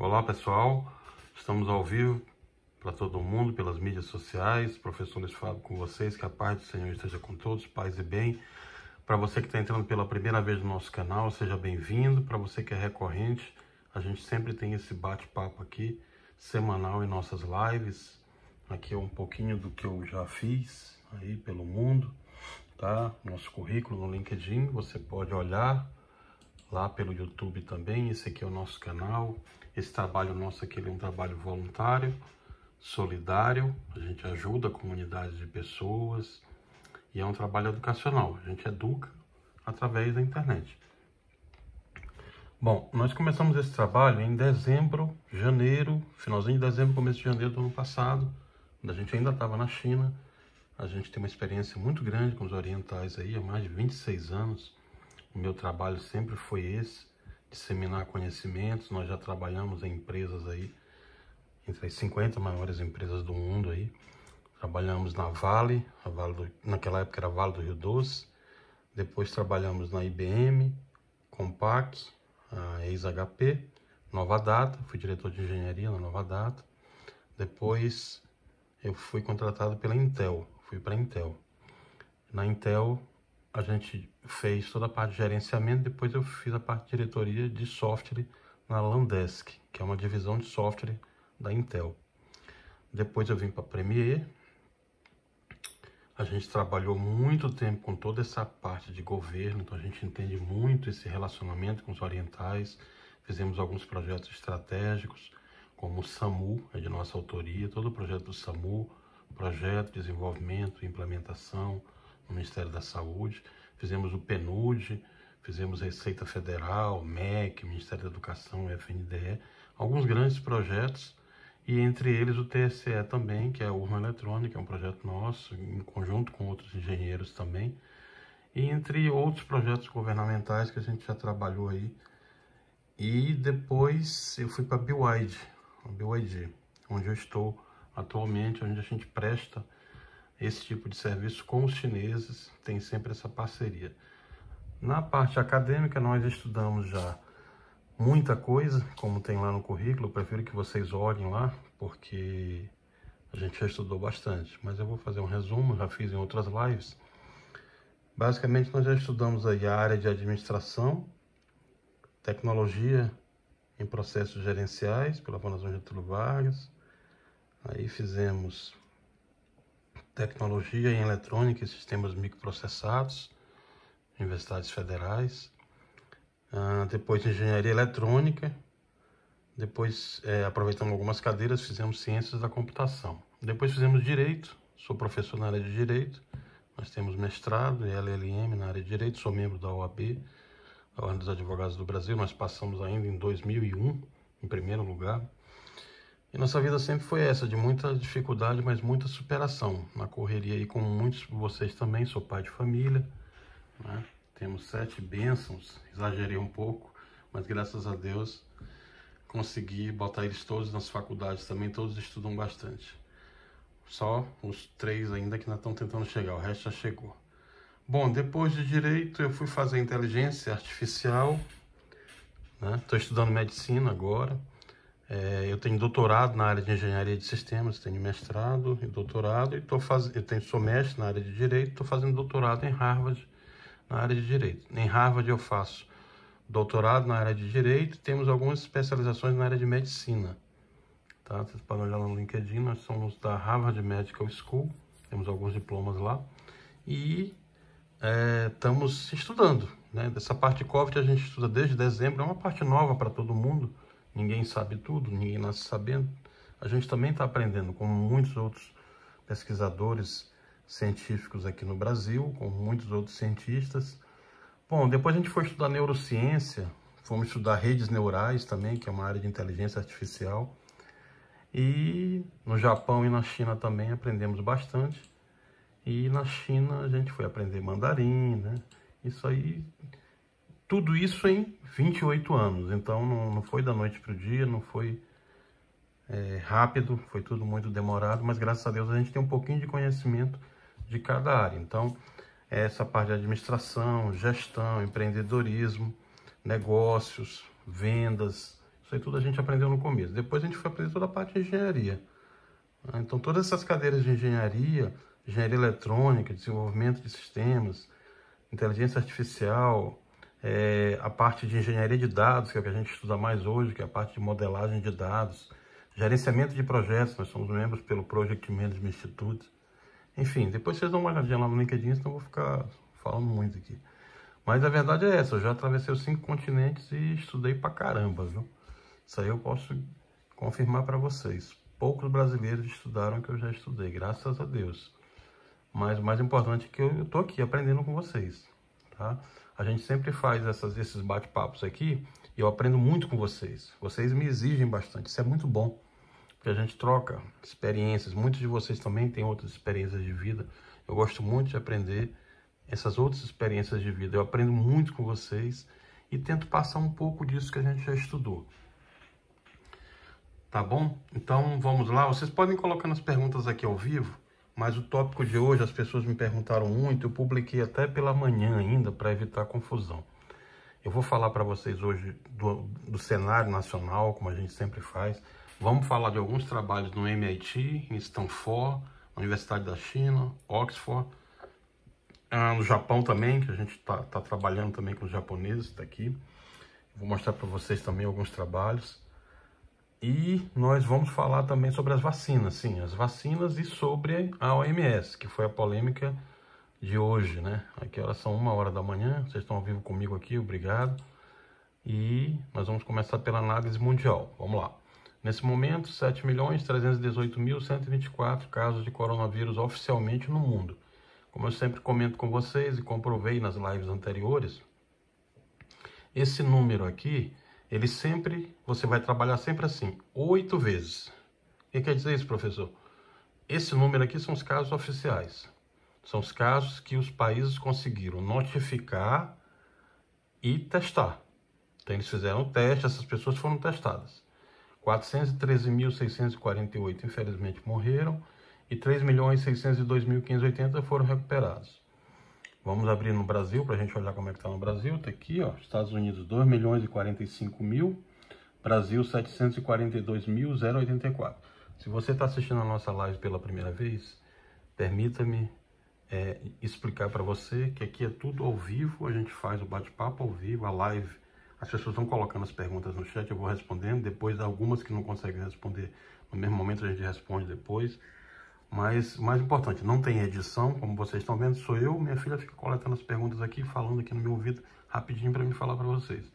Olá pessoal, estamos ao vivo para todo mundo pelas mídias sociais. Professor Luiz Fábio com vocês, que a paz do Senhor esteja com todos, paz e bem. Para você que está entrando pela primeira vez no nosso canal, seja bem-vindo. Para você que é recorrente, a gente sempre tem esse bate-papo aqui, semanal em nossas lives. Aqui é um pouquinho do que eu já fiz aí pelo mundo, tá? Nosso currículo no LinkedIn, você pode olhar lá pelo YouTube também. Esse aqui é o nosso canal. Esse trabalho nosso aqui é um trabalho voluntário, solidário. A gente ajuda a comunidade de pessoas e é um trabalho educacional. A gente educa através da internet. Bom, nós começamos esse trabalho em dezembro, janeiro, finalzinho de dezembro, começo de janeiro do ano passado, quando a gente ainda estava na China. A gente tem uma experiência muito grande com os orientais aí, há mais de 26 anos. O meu trabalho sempre foi esse, disseminar conhecimentos. Nós já trabalhamos em empresas aí, entre as 50 maiores empresas do mundo aí. Trabalhamos na Vale, naquela época era Vale do Rio Doce. Depois trabalhamos na IBM, Compaq, a ex-HP, Nova Data, fui diretor de engenharia na Nova Data. Depois eu fui contratado pela Intel, fui para a Intel. Na Intel a gente fez toda a parte de gerenciamento, depois eu fiz a parte de diretoria de software na Landesk, que é uma divisão de software da Intel. Depois eu vim para a Premier. A gente trabalhou muito tempo com toda essa parte de governo, então a gente entende muito esse relacionamento com os orientais. Fizemos alguns projetos estratégicos, como o SAMU, é de nossa autoria, todo o projeto do SAMU, projeto, desenvolvimento, implementação no Ministério da Saúde. Fizemos o PNUD, fizemos Receita Federal, MEC, Ministério da Educação, FNDE, alguns grandes projetos, e entre eles o TSE também, que é a urna eletrônica, é um projeto nosso, em conjunto com outros engenheiros também, e entre outros projetos governamentais que a gente já trabalhou aí. E depois eu fui para a BYD, onde eu estou atualmente, onde a gente presta esse tipo de serviço com os chineses, tem sempre essa parceria. Na parte acadêmica, nós estudamos já muita coisa, como tem lá no currículo. Eu prefiro que vocês olhem lá, porque a gente já estudou bastante. Mas eu vou fazer um resumo, já fiz em outras lives. Basicamente, nós já estudamos aí a área de administração, tecnologia em processos gerenciais, pela Fundação Getúlio Vargas. Aí fizemos tecnologia em eletrônica e sistemas microprocessados, universidades federais. Depois engenharia eletrônica. Depois, aproveitando algumas cadeiras, fizemos ciências da computação. Depois fizemos direito, sou professor na área de direito. Nós temos mestrado e LLM na área de direito, sou membro da OAB, da Ordem dos Advogados do Brasil. Nós passamos ainda em 2001, em primeiro lugar. E nossa vida sempre foi essa, de muita dificuldade, mas muita superação. Na correria aí, como muitos de vocês também, sou pai de família, né? Temos 7 bênçãos, exagerei um pouco, mas graças a Deus consegui botar eles todos nas faculdades também, todos estudam bastante. Só os 3 ainda que ainda estão tentando chegar, o resto já chegou. Bom, depois de direito eu fui fazer inteligência artificial, né? Estou estudando medicina agora. Eu tenho doutorado na área de engenharia de sistemas, tenho mestrado e doutorado, e sou mestre na área de direito, estou fazendo doutorado em Harvard na área de direito. Em Harvard eu faço doutorado na área de direito, temos algumas especializações na área de medicina. Tá? Vocês podem olhar lá no LinkedIn, nós somos da Harvard Medical School, temos alguns diplomas lá, e estamos estudando, né? Dessa parte de COVID a gente estuda desde dezembro, é uma parte nova para todo mundo. Ninguém sabe tudo, ninguém nasce sabendo. A gente também está aprendendo, como muitos outros pesquisadores científicos aqui no Brasil, como muitos outros cientistas. Bom, depois a gente foi estudar neurociência, fomos estudar redes neurais também, que é uma área de inteligência artificial. E no Japão e na China também aprendemos bastante. E na China a gente foi aprender mandarim, né? Isso aí... Tudo isso em 28 anos, então não foi da noite para o dia, não foi rápido, foi tudo muito demorado, mas graças a Deus a gente tem um pouquinho de conhecimento de cada área. Então, essa parte de administração, gestão, empreendedorismo, negócios, vendas, Isso aí tudo a gente aprendeu no começo. Depois a gente foi aprender toda a parte de engenharia. Então, todas essas cadeiras de engenharia, engenharia eletrônica, desenvolvimento de sistemas, inteligência artificial, a parte de engenharia de dados, que é o que a gente estuda mais hoje, que é a parte de modelagem de dados, gerenciamento de projetos, nós somos membros pelo Project Management Institute. Enfim, depois vocês dão uma olhadinha lá no LinkedIn, senão eu vou ficar falando muito aqui. Mas a verdade é essa, eu já atravessei os 5 continentes e estudei pra caramba, viu? Isso aí eu posso confirmar para vocês. Poucos brasileiros estudaram o que eu já estudei, graças a Deus. Mas o mais importante é que eu tô aqui aprendendo com vocês, tá? A gente sempre faz esses bate-papos aqui e eu aprendo muito com vocês. Vocês me exigem bastante, isso é muito bom, porque a gente troca experiências. Muitos de vocês também têm outras experiências de vida. Eu gosto muito de aprender essas outras experiências de vida. Eu aprendo muito com vocês e tento passar um pouco disso que a gente já estudou. Tá bom? Então vamos lá. Vocês podem colocar nas perguntas aqui ao vivo, mas o tópico de hoje as pessoas me perguntaram muito. Eu publiquei até pela manhã ainda para evitar confusão. Eu vou falar para vocês hoje do cenário nacional, como a gente sempre faz. Vamos falar de alguns trabalhos no MIT, em Stanford, Universidade da China, Oxford, no Japão também, que a gente tá trabalhando também com os japoneses, tá aqui. Vou mostrar para vocês também alguns trabalhos. E nós vamos falar também sobre as vacinas, sim, as vacinas e sobre a OMS, que foi a polêmica de hoje, né? Aqui elas são 1h da manhã, vocês estão ao vivo comigo aqui, obrigado. E nós vamos começar pela análise mundial, vamos lá. Nesse momento, 7.318.124 casos de coronavírus oficialmente no mundo. Como eu sempre comento com vocês e comprovei nas lives anteriores, esse número aqui, você vai trabalhar sempre assim, 8 vezes. O que quer dizer isso, professor? Esse número aqui são os casos oficiais. São os casos que os países conseguiram notificar e testar. Então eles fizeram o teste, essas pessoas foram testadas. 413.648 infelizmente morreram e 3.602.580 foram recuperados. Vamos abrir no Brasil para a gente olhar como é que está no Brasil. Está aqui, ó, Estados Unidos 2.045.000, Brasil 742.084. Se você está assistindo a nossa live pela primeira vez, permita-me explicar para você que aqui é tudo ao vivo, a gente faz o bate-papo ao vivo, a live. As pessoas vão colocando as perguntas no chat, eu vou respondendo. Depois, algumas que não conseguem responder no mesmo momento, a gente responde depois. Mas, mais importante, não tem edição, como vocês estão vendo, sou eu. Minha filha fica coletando as perguntas aqui, falando aqui no meu ouvido, rapidinho para me falar para vocês.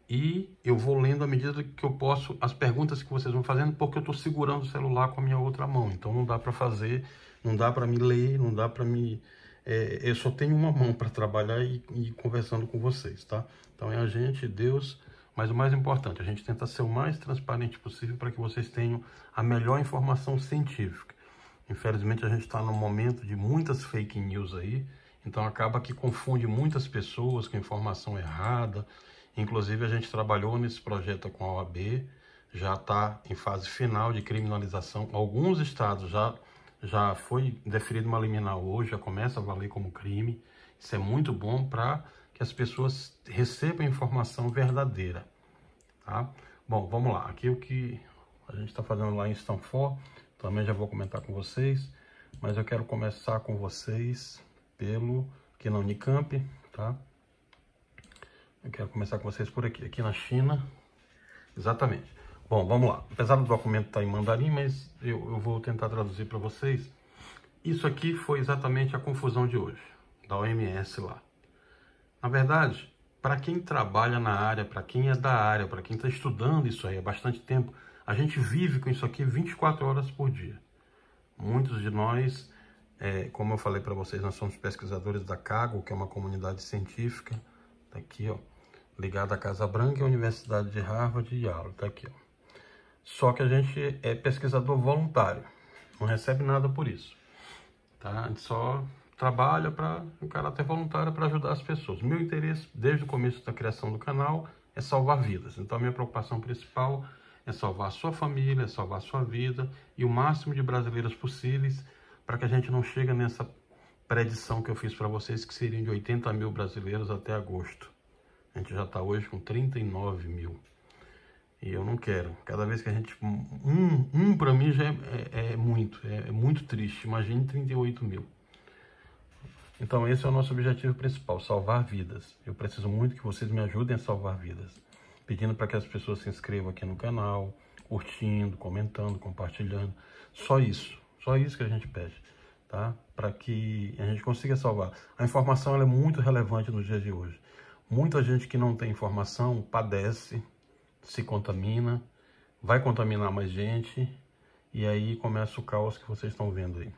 E eu vou lendo à medida que eu posso as perguntas que vocês vão fazendo, porque eu estou segurando o celular com a minha outra mão. Então não dá para fazer, não dá para me ler, não dá para me... eu só tenho uma mão para trabalhar e conversando com vocês, tá? Então é a gente, Deus, mas o mais importante, a gente tenta ser o mais transparente possível para que vocês tenham a melhor informação científica. Infelizmente a gente está num momento de muitas fake news aí, então acaba que confunde muitas pessoas com informação errada. Inclusive a gente trabalhou nesse projeto com a OAB, já está em fase final de criminalização. Alguns estados já foi deferido uma liminar hoje, já começa a valer como crime. Isso é muito bom para que as pessoas recebam informação verdadeira, tá? Bom, vamos lá. Aqui o que a gente está fazendo lá em Stanford, também já vou comentar com vocês, mas eu quero começar com vocês aqui na Unicamp, tá? Eu quero começar com vocês por aqui na China, exatamente. Bom, vamos lá. Apesar do documento estar em mandarim, mas eu vou tentar traduzir para vocês. Isso aqui foi exatamente a confusão de hoje, da OMS lá. Na verdade, para quem trabalha na área, para quem é da área, para quem está estudando isso aí há bastante tempo, a gente vive com isso aqui 24 horas por dia. Muitos de nós, como eu falei para vocês, nós somos pesquisadores da CAGO, que é uma comunidade científica, tá aqui, ó, ligada à Casa Branca e à Universidade de Harvard e Yale, tá aqui, ó. Só que a gente é pesquisador voluntário, não recebe nada por isso, tá? A gente só trabalha em caráter voluntário para ajudar as pessoas. Meu interesse, desde o começo da criação do canal, é salvar vidas. Então, a minha preocupação principal é salvar a sua família, é salvar a sua vida e o máximo de brasileiros possíveis para que a gente não chegue nessa predição que eu fiz para vocês, que seriam de 80 mil brasileiros até agosto. A gente já está hoje com 39 mil. E eu não quero. Cada vez que a gente... para mim já é muito triste. Imagine 38 mil. Então esse é o nosso objetivo principal, salvar vidas. Eu preciso muito que vocês me ajudem a salvar vidas. Pedindo para que as pessoas se inscrevam aqui no canal, curtindo, comentando, compartilhando. Só isso que a gente pede, tá? Para que a gente consiga salvar. A informação ela é muito relevante nos dias de hoje. Muita gente que não tem informação padece, se contamina, vai contaminar mais gente, e aí começa o caos que vocês estão vendo aí.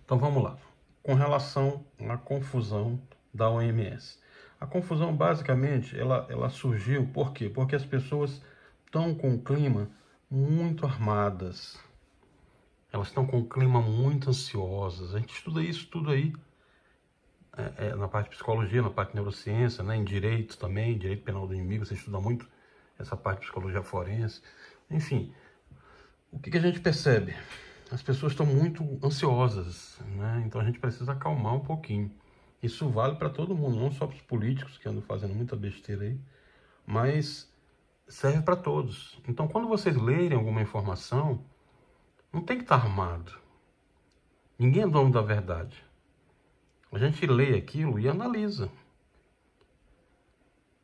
Então vamos lá. Com relação à confusão da OMS. A confusão, basicamente, ela surgiu, por quê? Porque as pessoas estão com o clima muito armadas. Elas estão com o clima muito ansiosas. A gente estuda isso tudo aí na parte de psicologia, na parte de neurociência, né? Em direito também, direito penal do inimigo, você estuda muito essa parte de psicologia forense. Enfim, o que a gente percebe? As pessoas estão muito ansiosas, né? Então a gente precisa acalmar um pouquinho. Isso vale para todo mundo, não só para os políticos que andam fazendo muita besteira aí, mas serve para todos. Então quando vocês lerem alguma informação, não tem que estar armado. Ninguém é dono da verdade. A gente lê aquilo e analisa.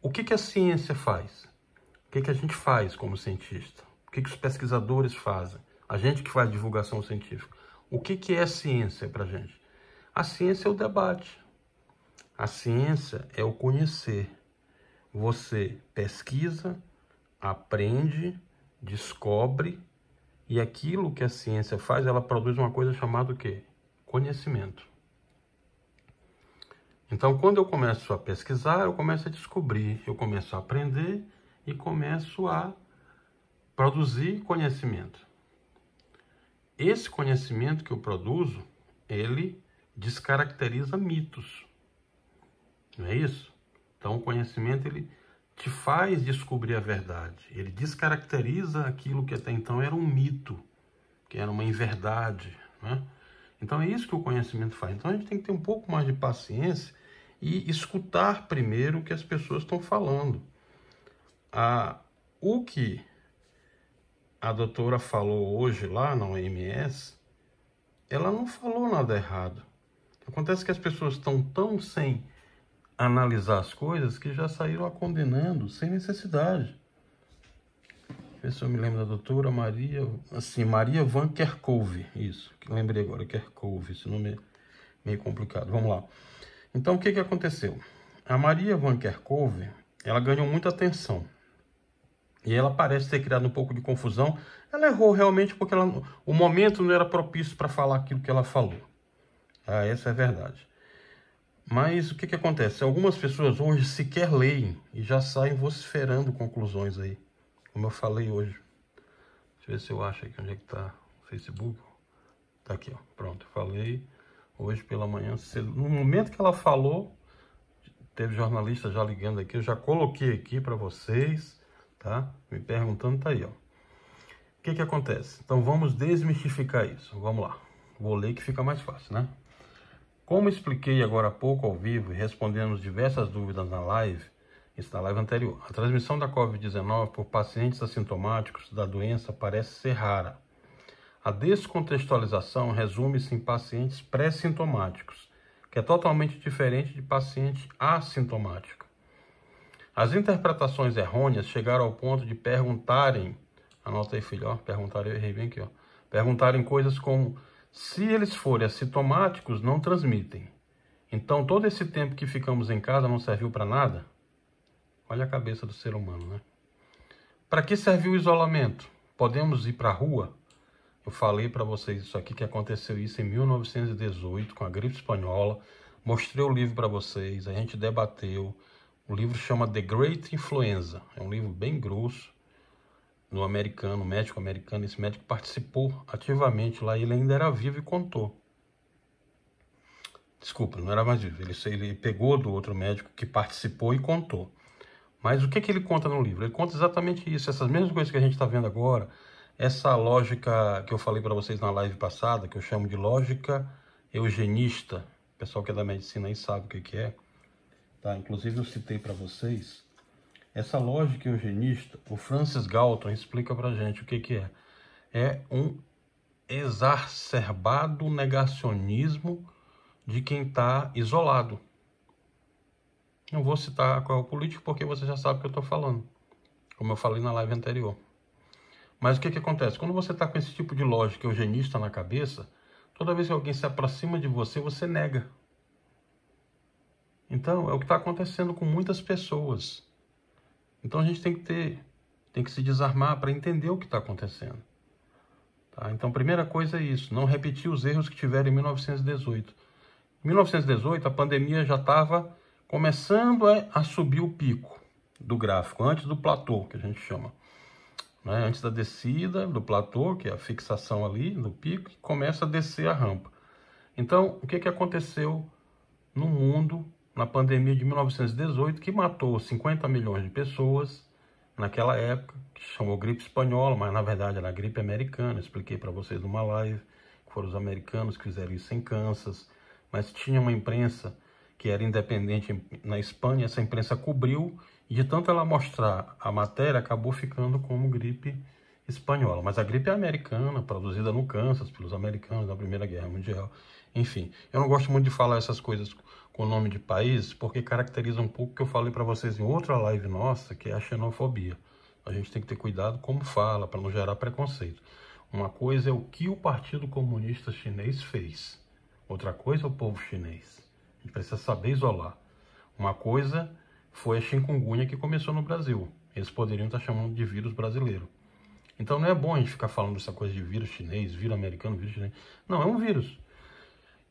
O que a ciência faz? O que a gente faz como cientista? O que os pesquisadores fazem? A gente que faz divulgação científica. O que é ciência para a gente? A ciência é o debate. A ciência é o conhecer. Você pesquisa, aprende, descobre, e aquilo que a ciência faz, ela produz uma coisa chamada o quê? Conhecimento. Então, quando eu começo a pesquisar, eu começo a descobrir, eu começo a aprender e começo a produzir conhecimento. Esse conhecimento que eu produzo, ele descaracteriza mitos. Não é isso? Então, o conhecimento, ele te faz descobrir a verdade. Ele descaracteriza aquilo que até então era um mito, que era uma inverdade, né? Então, é isso que o conhecimento faz. Então, a gente tem que ter um pouco mais de paciência e escutar primeiro o que as pessoas estão falando. O que a doutora falou hoje lá na OMS, ela não falou nada errado. Acontece que as pessoas estão tão sem analisar as coisas que já saíram a condenando sem necessidade. Deixa eu ver se eu me lembro da doutora Maria Van Kerkhove, isso, que lembrei agora, Kerkhove, esse nome é meio complicado. Vamos lá. Então, o que aconteceu? A Maria Van Kerkhove, ela ganhou muita atenção. E ela parece ter criado um pouco de confusão. Ela errou realmente porque o momento não era propício para falar aquilo que ela falou. Essa é a verdade. Mas o que acontece? Algumas pessoas hoje sequer leem e já saem vociferando conclusões aí. Como eu falei hoje. Deixa eu ver se eu acho aqui onde é que está o Facebook. Tá aqui, ó. Pronto, falei hoje pela manhã cedo. No momento que ela falou, teve jornalista já ligando aqui. Eu já coloquei aqui para vocês, tá? Me perguntando, tá aí, ó. O que acontece? Então vamos desmistificar isso. Vamos lá. Vou ler que fica mais fácil, né? Como expliquei agora há pouco ao vivo e respondendo diversas dúvidas na live, isso na live anterior, a transmissão da Covid-19 por pacientes assintomáticos da doença parece ser rara. A descontextualização resume-se em pacientes pré-sintomáticos, que é totalmente diferente de paciente assintomático. As interpretações errôneas chegaram ao ponto de perguntarem, anota aí filho, ó, perguntarem, eu errei bem aqui, ó, perguntarem coisas como: se eles forem assintomáticos, não transmitem. Então, todo esse tempo que ficamos em casa não serviu para nada? Olha a cabeça do ser humano, né? Para que serviu o isolamento? Podemos ir para a rua? Eu falei para vocês isso aqui, que aconteceu isso em 1918, com a gripe espanhola. Mostrei o livro para vocês, a gente debateu. O livro chama The Great Influenza. É um livro bem grosso. No americano, médico americano, esse médico participou ativamente lá, ele ainda era vivo e contou. Desculpa, não era mais vivo, ele pegou do outro médico que participou e contou. Mas o que ele conta no livro? Ele conta exatamente isso, essas mesmas coisas que a gente está vendo agora, essa lógica que eu falei para vocês na live passada, que eu chamo de lógica eugenista. O pessoal que é da medicina aí sabe o que é. Tá? Inclusive eu citei para vocês Essa lógica eugenista, o Francis Galton explica pra gente o que é. É um exacerbado negacionismo de quem está isolado. Não vou citar qual é o político porque você já sabe o que eu estou falando, como eu falei na live anterior. Mas o que acontece? Quando você está com esse tipo de lógica eugenista na cabeça, toda vez que alguém se aproxima de você, você nega. Então, é o que está acontecendo com muitas pessoas. Então a gente tem que se desarmar para entender o que está acontecendo. Tá? Então, primeira coisa é isso, não repetir os erros que tiveram em 1918. Em 1918, a pandemia já estava começando a subir o pico do gráfico, antes do platô, que a gente chama. Né? Antes da descida do platô, que é a fixação ali no pico, começa a descer a rampa. Então, o que aconteceu no mundo na pandemia de 1918, que matou 50 milhões de pessoas naquela época, que chamou gripe espanhola, mas na verdade era a gripe americana. Expliquei para vocês numa live, que foram os americanos que fizeram isso em Kansas, mas tinha uma imprensa que era independente na Espanha, essa imprensa cobriu, e de tanto ela mostrar a matéria, acabou ficando como gripe espanhola. Mas a gripe é americana, produzida no Kansas pelos americanos na Primeira Guerra Mundial. Enfim, eu não gosto muito de falar essas coisas com o nome de país, porque caracteriza um pouco o que eu falei para vocês em outra live nossa, que é a xenofobia. A gente tem que ter cuidado como fala, para não gerar preconceito. Uma coisa é o que o Partido Comunista Chinês fez. Outra coisa é o povo chinês. A gente precisa saber isolar. Uma coisa foi a chikungunya que começou no Brasil. Eles poderiam estar chamando de vírus brasileiro. Então não é bom a gente ficar falando dessa coisa de vírus chinês, vírus americano, vírus chinês. Não, é um vírus.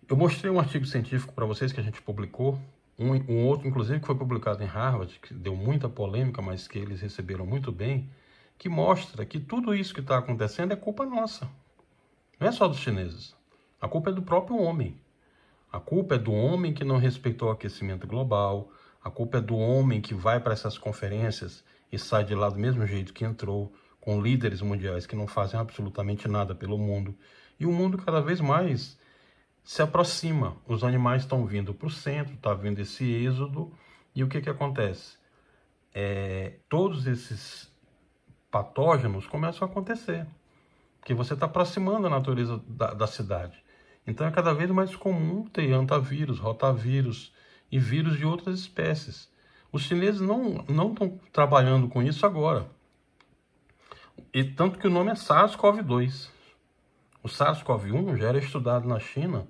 Eu mostrei um artigo científico para vocês que a gente publicou, um outro, inclusive, que foi publicado em Harvard, que deu muita polêmica, mas que eles receberam muito bem, que mostra que tudo isso que está acontecendo é culpa nossa. Não é só dos chineses. A culpa é do próprio homem. A culpa é do homem que não respeitou o aquecimento global. A culpa é do homem que vai para essas conferências e sai de lá do mesmo jeito que entrou, com líderes mundiais que não fazem absolutamente nada pelo mundo. E o mundo cada vez mais se aproxima. Os animais estão vindo para o centro, está vindo esse êxodo. E o que acontece? Todos esses patógenos começam a acontecer. Porque você está aproximando a natureza da cidade. Então é cada vez mais comum ter antavírus, rotavírus e vírus de outras espécies. Os chineses não estão trabalhando com isso agora. E tanto que o nome é SARS-CoV-2. O SARS-CoV-1 já era estudado na China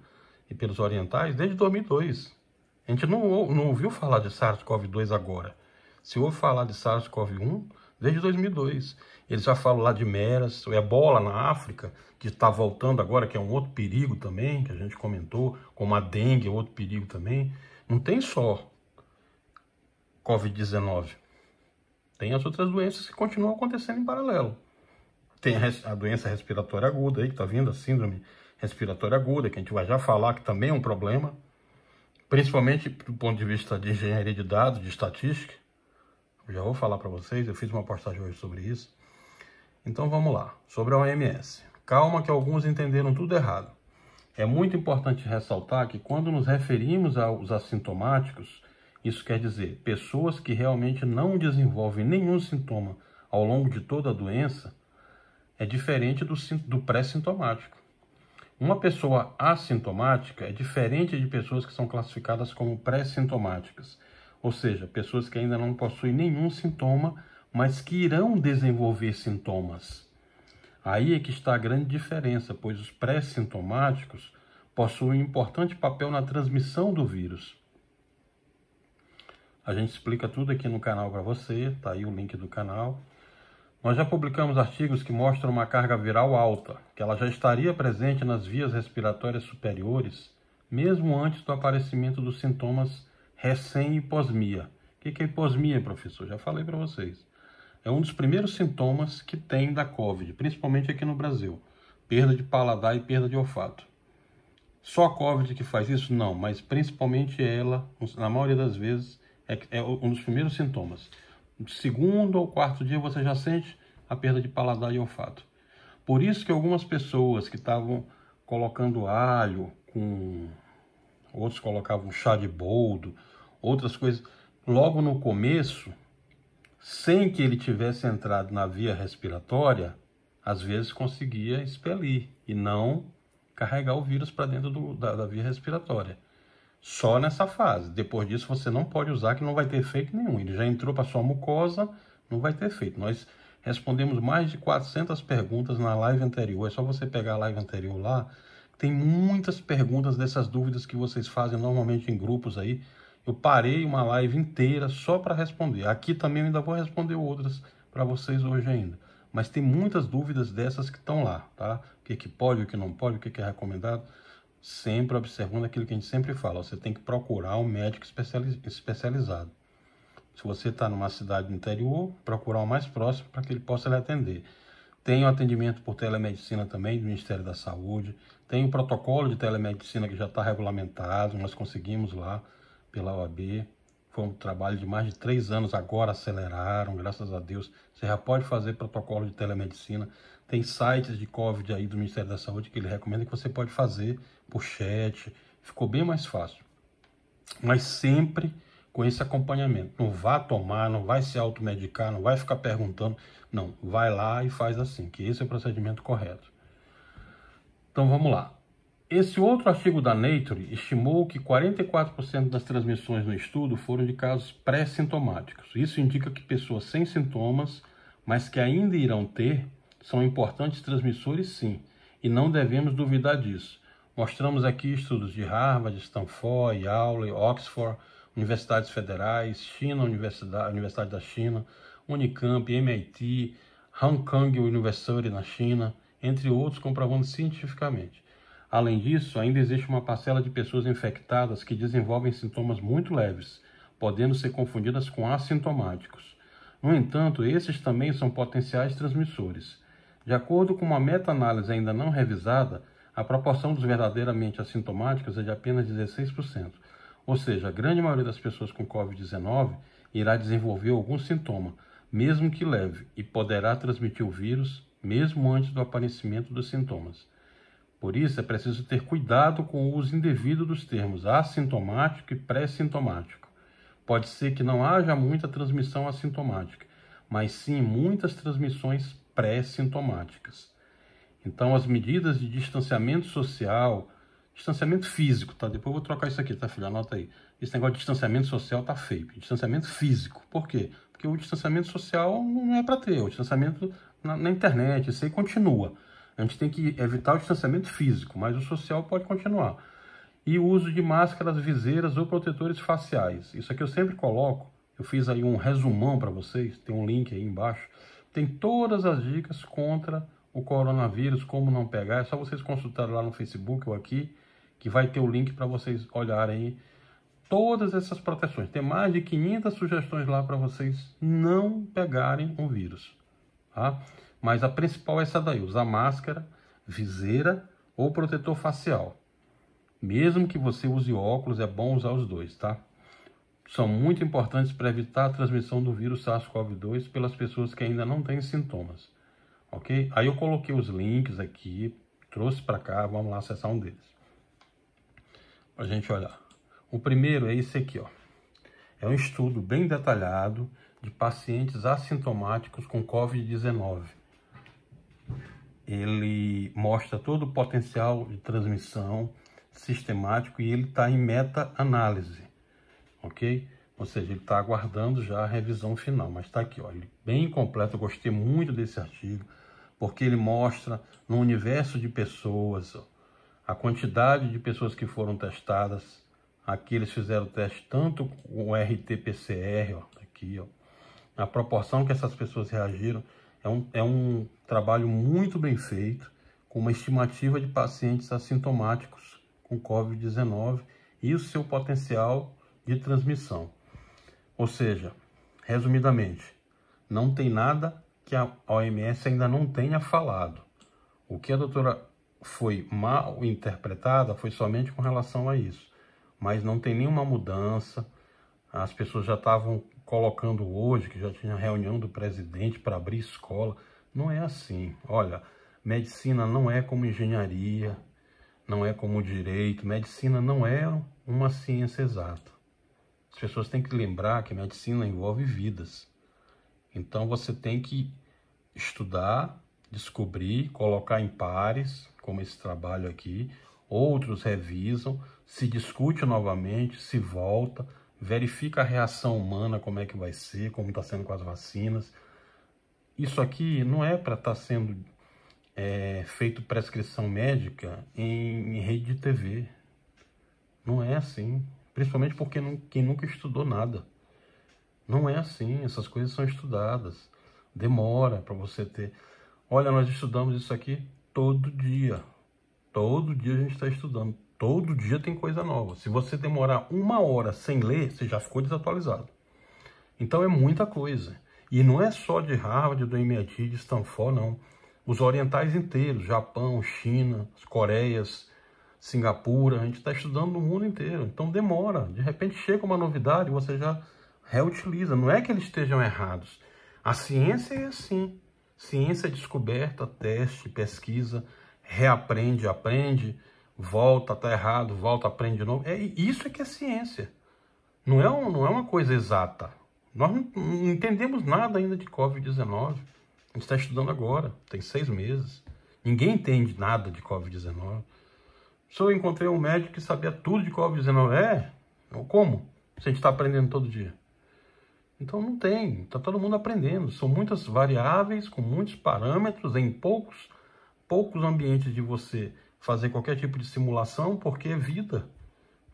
e pelos orientais desde 2002. A gente não ouviu falar de SARS-CoV-2 agora. Se ouve falar de SARS-CoV-1 desde 2002. Eles já falam lá de MERS, o ebola na África, que está voltando agora, que é um outro perigo também, que a gente comentou, como a dengue é outro perigo também. Não tem só Covid-19. Tem as outras doenças que continuam acontecendo em paralelo. Tem a doença respiratória aguda aí, que está vindo, a síndrome respiratória aguda, que a gente vai já falar que também é um problema, principalmente do ponto de vista de engenharia de dados, de estatística. Eu já vou falar para vocês, eu fiz uma postagem hoje sobre isso. Então vamos lá, sobre a OMS. Calma que alguns entenderam tudo errado. É muito importante ressaltar que quando nos referimos aos assintomáticos, isso quer dizer pessoas que realmente não desenvolvem nenhum sintoma ao longo de toda a doença, é diferente do pré-sintomático. Uma pessoa assintomática é diferente de pessoas que são classificadas como pré-sintomáticas, ou seja, pessoas que ainda não possuem nenhum sintoma, mas que irão desenvolver sintomas. Aí é que está a grande diferença, pois os pré-sintomáticos possuem um importante papel na transmissão do vírus. A gente explica tudo aqui no canal para você, tá aí o link do canal. Nós já publicamos artigos que mostram uma carga viral alta, que ela já estaria presente nas vias respiratórias superiores, mesmo antes do aparecimento dos sintomas recém-hiposmia. O que é hiposmia, professor? Já falei para vocês. É um dos primeiros sintomas que tem da COVID, principalmente aqui no Brasil. Perda de paladar e perda de olfato. Só a COVID que faz isso? Não, mas principalmente ela, na maioria das vezes, é um dos primeiros sintomas. No segundo ou quarto dia você já sente a perda de paladar e olfato. Por isso que algumas pessoas que estavam colocando alho, outros colocavam chá de boldo, outras coisas, logo no começo, sem que ele tivesse entrado na via respiratória, às vezes conseguia expelir e não carregar o vírus para dentro da via respiratória. Só nessa fase. Depois disso você não pode usar, que não vai ter efeito nenhum. Ele já entrou para sua mucosa, não vai ter efeito. Nós respondemos mais de 400 perguntas na live anterior. É só você pegar a live anterior lá. Tem muitas perguntas dessas dúvidas que vocês fazem normalmente em grupos aí. Eu parei uma live inteira só para responder. Aqui também eu ainda vou responder outras para vocês hoje ainda. Mas tem muitas dúvidas dessas que estão lá, tá? O que pode, o que não pode, o que é recomendado. Sempre observando aquilo que a gente sempre fala. Você tem que procurar um médico especializado. Se você está numa cidade do interior, procurar o mais próximo para que ele possa lhe atender. Tem o atendimento por telemedicina também do Ministério da Saúde. Tem o protocolo de telemedicina que já está regulamentado. Nós conseguimos lá pela OAB. Foi um trabalho de mais de 3 anos, agora aceleraram, graças a Deus. Você já pode fazer protocolo de telemedicina. Tem sites de COVID aí do Ministério da Saúde que ele recomenda que você pode fazer por chat. Ficou bem mais fácil. Mas sempre com esse acompanhamento. Não vá tomar, não vai se automedicar, não vai ficar perguntando. Não, vai lá e faz assim, que esse é o procedimento correto. Então vamos lá. Esse outro artigo da Nature estimou que 44% das transmissões no estudo foram de casos pré-sintomáticos. Isso indica que pessoas sem sintomas, mas que ainda irão ter, são importantes transmissores sim, e não devemos duvidar disso. Mostramos aqui estudos de Harvard, Stanford, Yale, Oxford, universidades federais, China, Universidade da China, Unicamp, MIT, Hong Kong University na China, entre outros, comprovando cientificamente. Além disso, ainda existe uma parcela de pessoas infectadas que desenvolvem sintomas muito leves, podendo ser confundidas com assintomáticos. No entanto, esses também são potenciais transmissores. De acordo com uma meta-análise ainda não revisada, a proporção dos verdadeiramente assintomáticos é de apenas 16%. Ou seja, a grande maioria das pessoas com Covid-19 irá desenvolver algum sintoma, mesmo que leve, e poderá transmitir o vírus mesmo antes do aparecimento dos sintomas. Por isso, é preciso ter cuidado com o uso indevido dos termos assintomático e pré-sintomático. Pode ser que não haja muita transmissão assintomática, mas sim muitas transmissões pré-sintomáticas. Então, as medidas de distanciamento social, distanciamento físico, tá? Depois eu vou trocar isso aqui, tá, filho? Anota aí. Esse negócio de distanciamento social tá feio. Distanciamento físico. Por quê? Porque o distanciamento social não é para ter. O distanciamento na internet, isso aí continua. A gente tem que evitar o distanciamento físico, mas o social pode continuar. E o uso de máscaras, viseiras ou protetores faciais. Isso aqui eu sempre coloco. Eu fiz aí um resumão para vocês. Tem um link aí embaixo. Tem todas as dicas contra o coronavírus, como não pegar. É só vocês consultarem lá no Facebook ou aqui, que vai ter o link para vocês olharem aí todas essas proteções. Tem mais de 500 sugestões lá para vocês não pegarem o vírus, tá? Mas a principal é essa daí, usar máscara, viseira ou protetor facial. Mesmo que você use óculos, é bom usar os dois, tá? São muito importantes para evitar a transmissão do vírus SARS-CoV-2 pelas pessoas que ainda não têm sintomas, ok? Aí eu coloquei os links aqui, trouxe para cá, vamos lá acessar um deles. Para a gente olhar. O primeiro é esse aqui, ó. É um estudo bem detalhado de pacientes assintomáticos com Covid-19. Ele mostra todo o potencial de transmissão sistemático e ele está em meta-análise, ok? Ou seja, ele está aguardando já a revisão final, mas está aqui, ó, ele bem completo. Eu gostei muito desse artigo, porque ele mostra no universo de pessoas, ó, a quantidade de pessoas que foram testadas. Aqui eles fizeram o teste tanto com o RT-PCR, ó, aqui, ó, a proporção que essas pessoas reagiram. É um trabalho muito bem feito, com uma estimativa de pacientes assintomáticos com Covid-19 e o seu potencial de transmissão. Ou seja, resumidamente, não tem nada que a OMS ainda não tenha falado. O que a doutora foi mal interpretada foi somente com relação a isso. Mas não tem nenhuma mudança. As pessoas já estavam colocando hoje, que já tinha reunião do presidente para abrir escola. Não é assim. Olha, medicina não é como engenharia, não é como direito. Medicina não é uma ciência exata. As pessoas têm que lembrar que medicina envolve vidas. Então você tem que estudar, descobrir, colocar em pares, como esse trabalho aqui, outros revisam, se discute novamente, se volta, verifica a reação humana, como é que vai ser, como está sendo com as vacinas. Isso aqui não é para estar sendo feito prescrição médica em rede de TV. Não é assim, principalmente porque quem nunca estudou nada. Não é assim, essas coisas são estudadas. Demora para você ter... Olha, nós estudamos isso aqui todo dia. Todo dia a gente está estudando. Todo dia tem coisa nova. Se você demorar 1 hora sem ler, você já ficou desatualizado. Então é muita coisa. E não é só de Harvard, do MIT, de Stanford, não. Os orientais inteiros, Japão, China, as Coreias, Singapura, a gente está estudando no mundo inteiro. Então demora. De repente chega uma novidade, você já reutiliza. Não é que eles estejam errados. A ciência é assim. Ciência é descoberta, teste, pesquisa, reaprende, aprende, volta, está errado, volta, aprende de novo. Isso é que é ciência. Não é uma coisa exata. Nós não entendemos nada ainda de Covid-19. A gente está estudando agora, tem 6 meses. Ninguém entende nada de Covid-19. Se eu encontrei um médico que sabia tudo de Covid-19, como? Se a gente está aprendendo todo dia. Então não tem, está todo mundo aprendendo. São muitas variáveis, com muitos parâmetros, em poucos ambientes de você fazer qualquer tipo de simulação, porque é vida.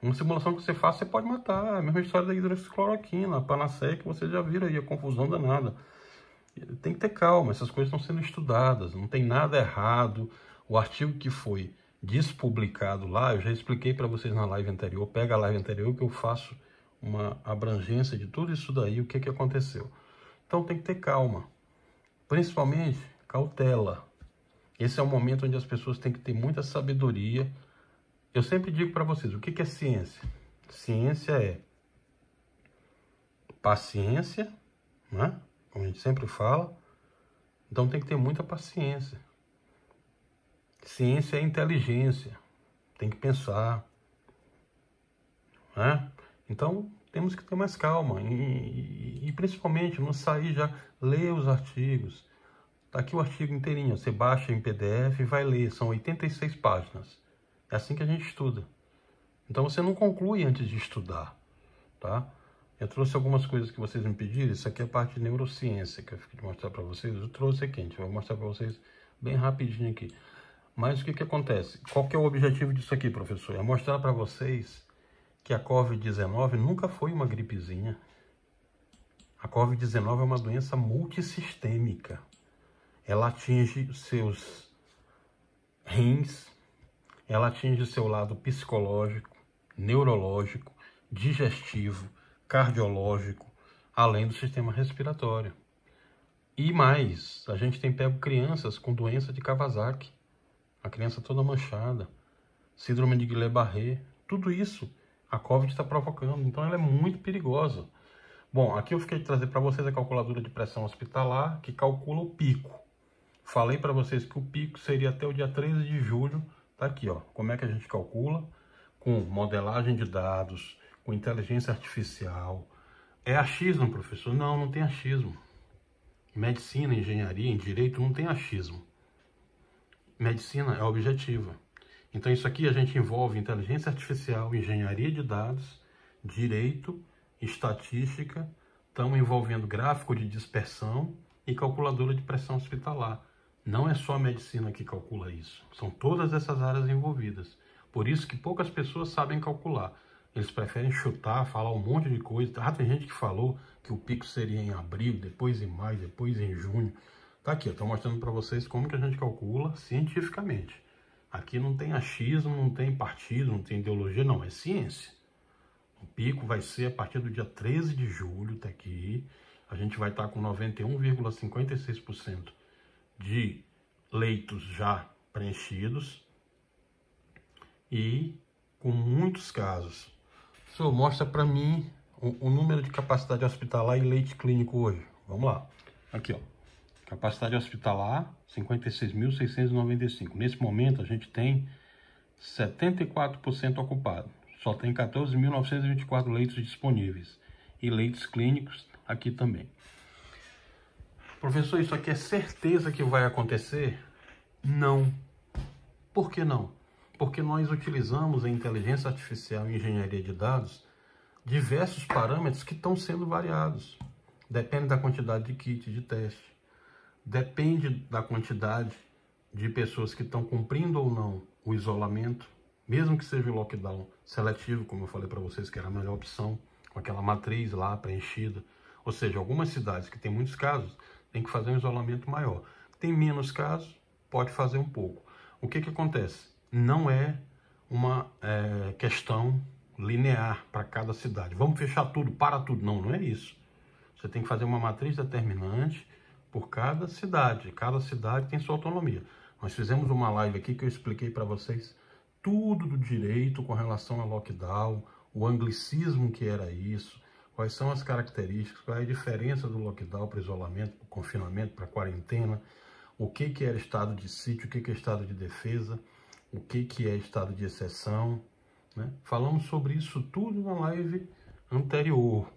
Uma simulação que você faz, você pode matar. A mesma história da hidroxicloroquina, a panaceia, que você já viram aí, a confusão danada. Tem que ter calma, essas coisas estão sendo estudadas, não tem nada errado. O artigo que foi despublicado lá, eu já expliquei para vocês na live anterior, pega a live anterior que eu faço uma abrangência de tudo isso daí, o que aconteceu. Então tem que ter calma, principalmente cautela. Esse é o momento onde as pessoas têm que ter muita sabedoria. Eu sempre digo para vocês, o que é ciência? Ciência é paciência, né? Como a gente sempre fala. Então tem que ter muita paciência. Ciência é inteligência, tem que pensar, né? Então temos que ter mais calma e principalmente não sair já, ler os artigos. Tá aqui o artigo inteirinho, você baixa em PDF e vai ler, são 86 páginas. É assim que a gente estuda. Então você não conclui antes de estudar, tá? Eu trouxe algumas coisas que vocês me pediram. Isso aqui é a parte de neurociência que eu fiquei de mostrar para vocês. Eu trouxe aqui, a gente vai mostrar para vocês bem rapidinho aqui. Mas o que acontece? Qual que é o objetivo disso aqui, professor? É mostrar para vocês que a Covid-19 nunca foi uma gripezinha. A Covid-19 é uma doença multissistêmica. Ela atinge seus rins, ela atinge seu lado psicológico, neurológico, digestivo, cardiológico, além do sistema respiratório. E mais, a gente tem pego crianças com doença de Kawasaki, a criança toda manchada, síndrome de Guillain-Barré, tudo isso a Covid está provocando, então ela é muito perigosa. Bom, aqui eu fiquei de trazer para vocês a calculadora de pressão hospitalar, que calcula o pico. Falei para vocês que o pico seria até o dia 13 de julho, tá aqui, ó, como é que a gente calcula? Com modelagem de dados, com inteligência artificial. É achismo, professor? Não, não tem achismo. Em medicina, engenharia, em direito, não tem achismo. Medicina é objetiva. Então isso aqui a gente envolve inteligência artificial, engenharia de dados, direito, estatística, estamos envolvendo gráfico de dispersão e calculadora de pressão hospitalar. Não é só a medicina que calcula isso, são todas essas áreas envolvidas. Por isso que poucas pessoas sabem calcular. Eles preferem chutar, falar um monte de coisa. Tem gente que falou que o pico seria em abril, depois em maio, depois em junho. Tá aqui, eu estou mostrando para vocês como que a gente calcula cientificamente. Aqui não tem achismo, não tem partido, não tem ideologia, não, é ciência. O pico vai ser a partir do dia 13 de julho, tá aqui. A gente vai estar com 91,56% de leitos já preenchidos e com muitos casos. O senhor mostra para mim o número de capacidade hospitalar e leite clínico hoje. Vamos lá. Aqui, ó. Capacidade hospitalar, 56.695. Nesse momento, a gente tem 74% ocupado. Só tem 14.924 leitos disponíveis. E leitos clínicos aqui também. Professor, isso aqui é certeza que vai acontecer? Não. Por que não? Porque nós utilizamos a inteligência artificial e engenharia de dados diversos parâmetros que estão sendo variados. Depende da quantidade de kit de teste. Depende da quantidade de pessoas que estão cumprindo ou não o isolamento, mesmo que seja o lockdown seletivo, como eu falei para vocês que era a melhor opção, com aquela matriz lá preenchida. Ou seja, algumas cidades que têm muitos casos, tem que fazer um isolamento maior. Tem menos casos, pode fazer um pouco. O que acontece? Não é uma questão linear para cada cidade. Vamos fechar tudo, para tudo. Não, não é isso. Você tem que fazer uma matriz determinante por cada cidade. Cada cidade tem sua autonomia. Nós fizemos uma live aqui que eu expliquei para vocês tudo do direito com relação ao lockdown, o anglicismo que era isso, quais são as características, qual é a diferença do lockdown para isolamento, para confinamento, para quarentena, o que era estado de sítio, o que é estado de defesa, o que é estado de exceção, né? Falamos sobre isso tudo na live anterior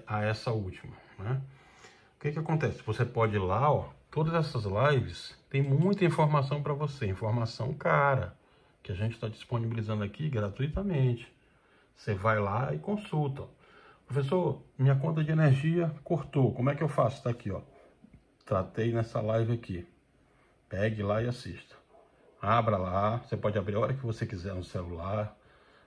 a essa última, né? O que acontece? Você pode ir lá, ó, todas essas lives tem muita informação para você, informação cara, que a gente está disponibilizando aqui gratuitamente. Você vai lá e consulta. Professor, minha conta de energia cortou, como é que eu faço? Está aqui, ó. Tratei nessa live aqui. Pegue lá e assista. Abra lá, você pode abrir a hora que você quiser no celular,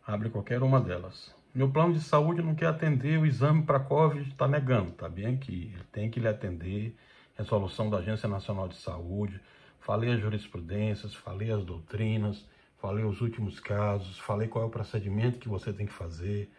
abre qualquer uma delas. Meu plano de saúde não quer atender, o exame para Covid está negando, tá bem aqui. Ele tem que lhe atender, resolução da Agência Nacional de Saúde, falei as jurisprudências, falei as doutrinas, falei os últimos casos, falei qual é o procedimento que você tem que fazer.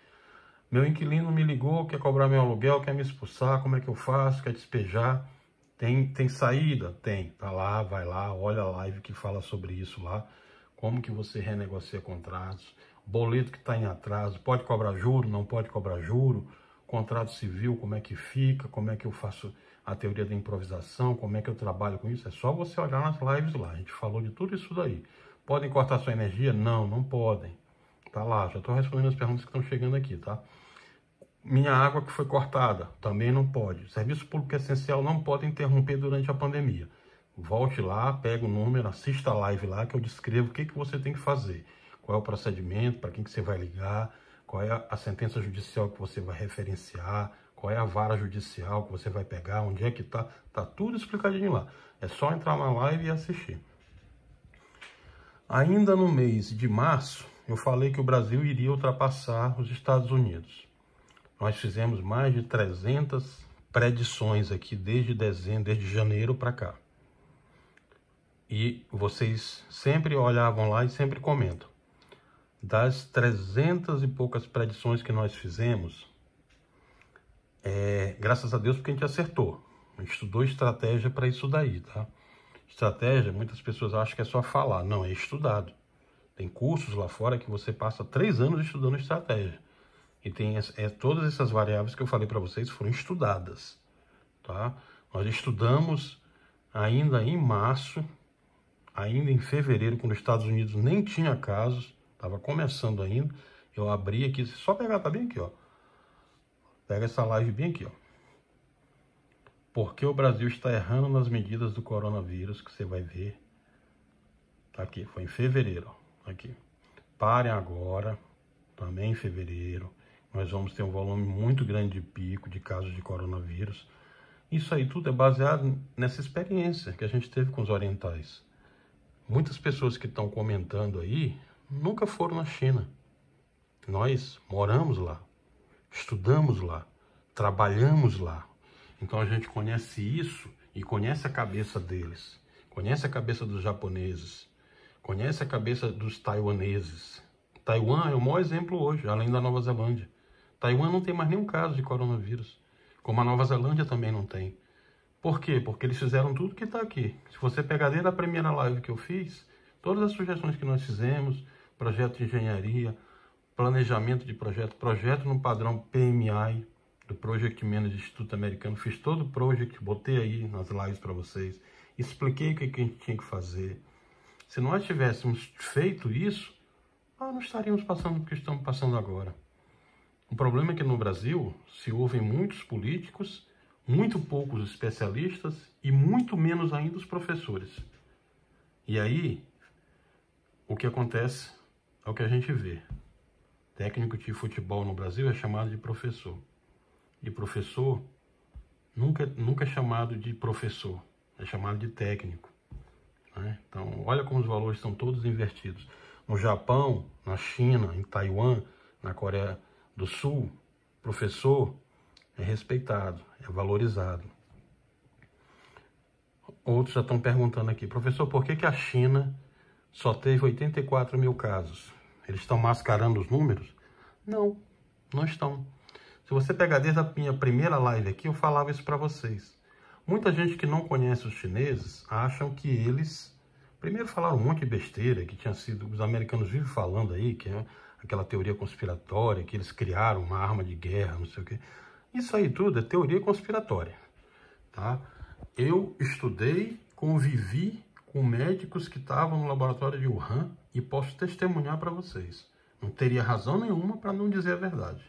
Meu inquilino me ligou, quer cobrar meu aluguel, quer me expulsar, como é que eu faço, quer despejar? Tem saída? Tem. Tá lá, vai lá, olha a live que fala sobre isso lá. Como que você renegocia contratos, boleto que está em atraso, pode cobrar juro, não pode cobrar juro, contrato civil, como é que fica, como é que eu faço a teoria da improvisação, como é que eu trabalho com isso. É só você olhar nas lives lá, a gente falou de tudo isso daí. Podem cortar sua energia? Não, não podem. Tá lá, já estou respondendo as perguntas que estão chegando aqui, tá? Minha água que foi cortada, também não pode. Serviço público essencial não pode interromper durante a pandemia. Volte lá, pega o número, assista a live lá que eu descrevo o que você tem que fazer. Qual é o procedimento, para quem que você vai ligar, qual é a sentença judicial que você vai referenciar, qual é a vara judicial que você vai pegar, onde é que tá. Tá tudo explicadinho lá. É só entrar na live e assistir. Ainda no mês de março, eu falei que o Brasil iria ultrapassar os Estados Unidos. Nós fizemos mais de 300 predições aqui desde dezembro, desde janeiro para cá. E vocês sempre olhavam lá e sempre comentam. Das 300 e poucas predições que nós fizemos, graças a Deus porque a gente acertou. A gente estudou estratégia para isso daí, tá? Estratégia, muitas pessoas acham que é só falar. Não, é estudado. Tem cursos lá fora que você passa 3 anos estudando estratégia. E tem todas essas variáveis que eu falei para vocês foram estudadas, tá? Nós estudamos ainda em março, ainda em fevereiro, quando os Estados Unidos nem tinha casos, estava começando ainda. Eu abri aqui, só pegar, tá bem aqui, ó. Pega essa live bem aqui, ó. Por que o Brasil está errando nas medidas do coronavírus, que você vai ver. Tá aqui, foi em fevereiro, ó. Aqui. Parem agora, também em fevereiro. Nós vamos ter um volume muito grande de pico de casos de coronavírus. Isso aí tudo é baseado nessa experiência que a gente teve com os orientais. Muitas pessoas que estão comentando aí nunca foram na China. Nós moramos lá, estudamos lá, trabalhamos lá. Então a gente conhece isso e conhece a cabeça deles. Conhece a cabeça dos japoneses. Conhece a cabeça dos taiwaneses. Taiwan é o maior exemplo hoje, além da Nova Zelândia. Taiwan não tem mais nenhum caso de coronavírus, como a Nova Zelândia também não tem. Por quê? Porque eles fizeram tudo que está aqui. Se você pegar desde a primeira live que eu fiz, todas as sugestões que nós fizemos, projeto de engenharia, planejamento de projeto no padrão PMI, do Project Manager Instituto Americano, fiz todo o project, botei aí nas lives para vocês, expliquei o que a gente tinha que fazer. Se nós tivéssemos feito isso, nós não estaríamos passando o que estamos passando agora. O problema é que no Brasil se ouvem muitos políticos, muito poucos especialistas e muito menos ainda os professores. E aí, o que acontece é o que a gente vê. Técnico de futebol no Brasil é chamado de professor. E professor nunca é chamado de professor, é chamado de técnico, né? Então, olha como os valores estão todos invertidos. No Japão, na China, em Taiwan, na Coreia do Sul, professor é respeitado, é valorizado. Outros já estão perguntando aqui, professor, por que a China só teve 84 mil casos? Eles estão mascarando os números? Não, não estão. Se você pegar desde a minha primeira live aqui, eu falava isso para vocês. Muita gente que não conhece os chineses acham que eles... Primeiro falaram um monte de besteira, que tinha sido... Os americanos vivem falando aí, que é aquela teoria conspiratória, que eles criaram uma arma de guerra, não sei o quê. Isso aí tudo é teoria conspiratória, tá? Eu estudei, convivi com médicos que estavam no laboratório de Wuhan e posso testemunhar para vocês. Não teria razão nenhuma para não dizer a verdade,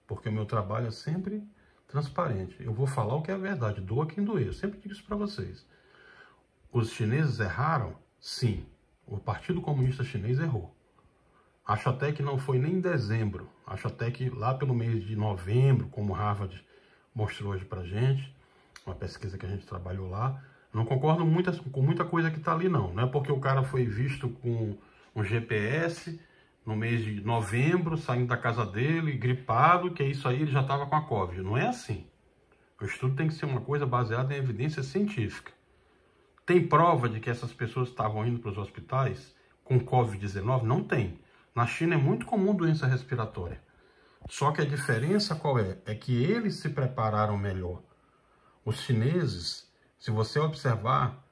porque o meu trabalho é sempre transparente. Eu vou falar o que é a verdade, doa quem doer. Eu sempre digo isso para vocês. Os chineses erraram? Sim. O Partido Comunista Chinês errou. Acho até que não foi nem em dezembro. Acho até que lá pelo mês de novembro, como Harvard mostrou hoje para gente, uma pesquisa que a gente trabalhou lá. Não concordo com muita coisa que está ali, não. Não é porque o cara foi visto com um GPS no mês de novembro, saindo da casa dele, gripado, que é isso aí, ele já estava com a Covid. Não é assim. O estudo tem que ser uma coisa baseada em evidência científica. Tem prova de que essas pessoas estavam indo para os hospitais com Covid-19? Não tem. Na China é muito comum doença respiratória. Só que a diferença qual é? É que eles se prepararam melhor. Os chineses, se você observar,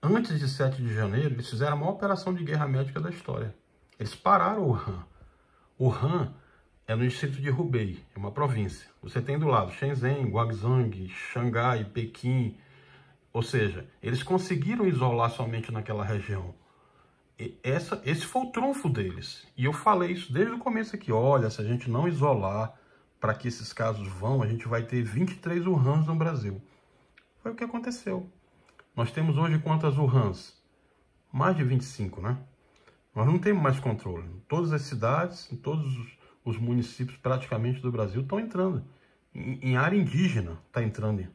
antes de 7 de janeiro, eles fizeram a maior operação de guerra médica da história. Eles pararam Wuhan. Wuhan é no distrito de Hubei, é uma província. Você tem do lado Shenzhen, Guangzhou, Xangai, Pequim. Ou seja, eles conseguiram isolar somente naquela região. Esse foi o trunfo deles. E eu falei isso desde o começo aqui. Olha, se a gente não isolar para que esses casos vão, a gente vai ter 23 Wuhans no Brasil. Foi o que aconteceu. Nós temos hoje quantas Wuhans? Mais de 25, né? Nós não temos mais controle. Todas as cidades, em todos os municípios praticamente do Brasil estão entrando. Em área indígena está entrando.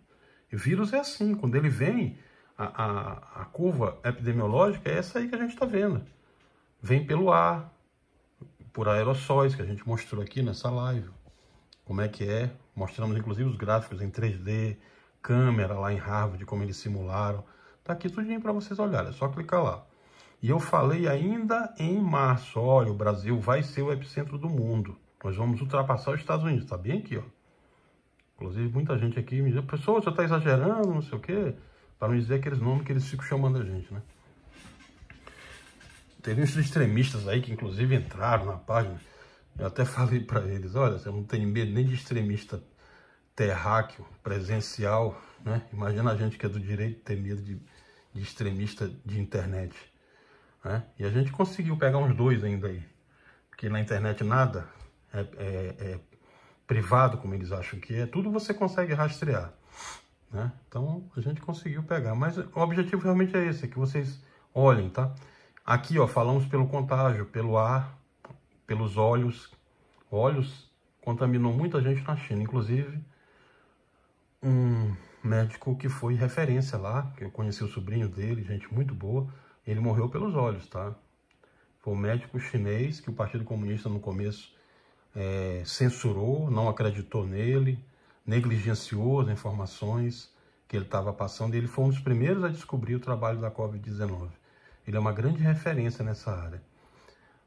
E vírus é assim, quando ele vem, a curva epidemiológica é essa aí que a gente está vendo. Vem pelo ar, por aerossóis, que a gente mostrou aqui nessa live. Como é que é. Mostramos inclusive os gráficos em 3D, câmera lá em Harvard, como eles simularam. Tá aqui tudinho para vocês olharem, é só clicar lá. E eu falei ainda em março, olha, o Brasil vai ser o epicentro do mundo. Nós vamos ultrapassar os Estados Unidos, tá bem aqui, ó. Inclusive, muita gente aqui me diz, professor, você está exagerando, não sei o quê, para não dizer aqueles nomes que eles ficam chamando a gente, né? Teve uns extremistas aí que, inclusive, entraram na página. Eu até falei para eles, olha, você não tem medo nem de extremista terráqueo, presencial, né? Imagina a gente que é do direito ter medo de extremista de internet, né? E a gente conseguiu pegar uns dois ainda aí, porque na internet nada é privado, como eles acham que é, tudo você consegue rastrear, né? Então, a gente conseguiu pegar, mas o objetivo realmente é esse, é que vocês olhem, tá? Aqui, ó, falamos pelo contágio, pelo ar, pelos olhos. Olhos contaminou muita gente na China, inclusive um médico que foi referência lá, que eu conheci o sobrinho dele, gente muito boa, ele morreu pelos olhos, tá? Foi um médico chinês que o Partido Comunista no começo censurou, não acreditou nele, negligenciou as informações que ele estava passando, e ele foi um dos primeiros a descobrir o trabalho da Covid-19. Ele é uma grande referência nessa área.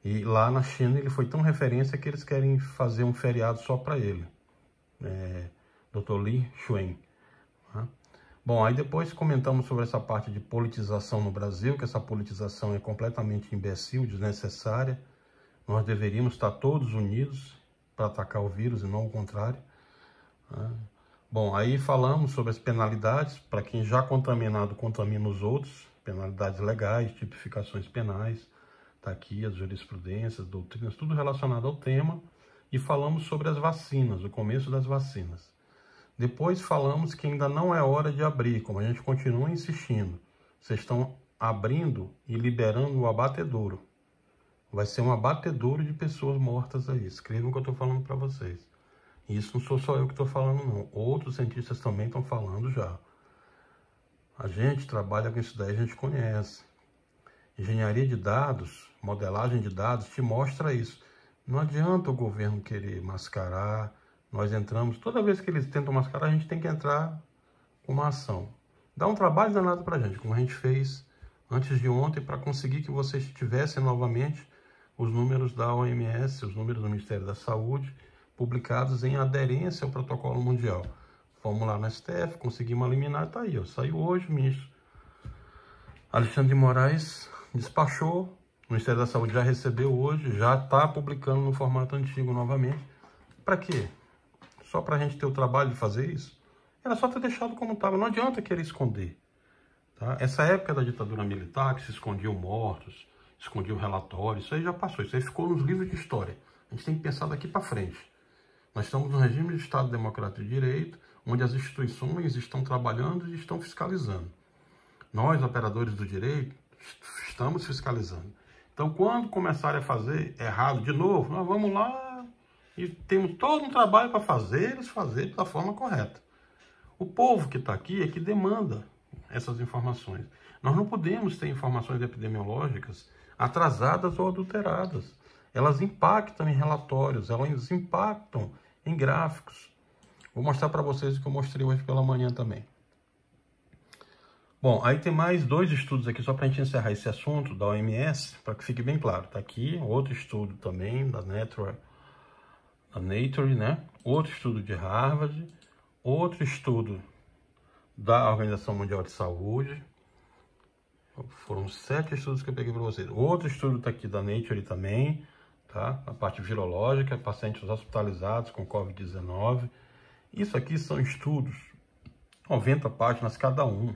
E lá na China ele foi tão referência que eles querem fazer um feriado só para ele. Dr. Li Xuan. Tá? Bom, aí depois comentamos sobre essa parte de politização no Brasil, que essa politização é completamente imbecil, desnecessária. Nós deveríamos estar todos unidos para atacar o vírus e não o contrário. Tá? Bom, aí falamos sobre as penalidades, para quem já contaminado contamina os outros, penalidades legais, tipificações penais, está aqui as jurisprudências, doutrinas, tudo relacionado ao tema, e falamos sobre as vacinas, o começo das vacinas. Depois falamos que ainda não é hora de abrir, como a gente continua insistindo. Vocês estão abrindo e liberando o abatedouro. Vai ser um abatedouro de pessoas mortas aí. Escrevam o que eu estou falando para vocês. E isso não sou só eu que estou falando, não. Outros cientistas também estão falando já. A gente trabalha com isso daí, a gente conhece. Engenharia de dados, modelagem de dados, te mostra isso. Não adianta o governo querer mascarar. Nós entramos, toda vez que eles tentam mascarar, a gente tem que entrar com uma ação. Dá um trabalho danado pra gente, como a gente fez antes de ontem, para conseguir que vocês tivessem novamente os números da OMS, os números do Ministério da Saúde, publicados em aderência ao protocolo mundial. Fomos lá no STF, conseguimos eliminar, tá aí, ó. Saiu hoje, o ministro Alexandre de Moraes despachou, o Ministério da Saúde já recebeu hoje, já está publicando no formato antigo novamente. Para quê? Só para a gente ter o trabalho de fazer isso? Era só ter deixado como estava, não adianta querer esconder. Tá? Essa época da ditadura militar, que se escondiam mortos, escondiam relatórios, isso aí já passou, isso aí ficou nos livros de história. A gente tem que pensar daqui para frente. Nós estamos num regime de Estado Democrático de Direito, onde as instituições estão trabalhando e estão fiscalizando. Nós, operadores do direito, estamos fiscalizando. Então, quando começarem a fazer errado de novo, nós vamos lá e temos todo um trabalho para fazer, eles fazerem da forma correta. O povo que está aqui é que demanda essas informações. Nós não podemos ter informações epidemiológicas atrasadas ou adulteradas. Elas impactam em relatórios, elas impactam em gráficos. Vou mostrar para vocês o que eu mostrei hoje pela manhã também. Bom, aí tem mais 2 estudos aqui, só para a gente encerrar esse assunto da OMS, para que fique bem claro. Está aqui outro estudo também da Nature, né? Outro estudo de Harvard, outro estudo da Organização Mundial de Saúde. Foram 7 estudos que eu peguei para vocês. Outro estudo está aqui da Nature também, tá? A parte virológica, pacientes hospitalizados com Covid-19. Isso aqui são estudos, 90 páginas cada um.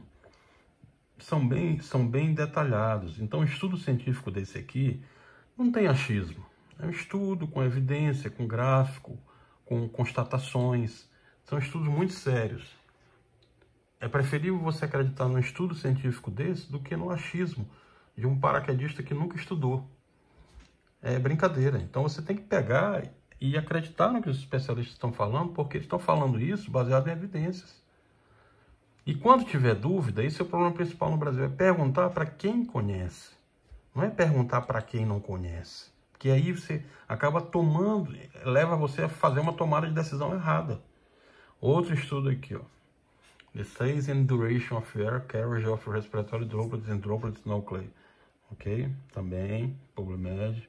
São bem detalhados. Então, o estudo científico desse aqui não tem achismo. É um estudo com evidência, com gráfico, com constatações. São estudos muito sérios. É preferível você acreditar num estudo científico desse do que no achismo de um paraquedista que nunca estudou. É brincadeira. Então, você tem que pegar e acreditar no que os especialistas estão falando, porque eles estão falando isso baseado em evidências. E quando tiver dúvida, esse é o problema principal no Brasil, é perguntar para quem conhece. Não é perguntar para quem não conhece. Porque aí você acaba tomando, leva você a fazer uma tomada de decisão errada. Outro estudo aqui, ó. The size and duration of air carriage of respiratory droplets and droplets nuclei. Ok? Também, PubMed.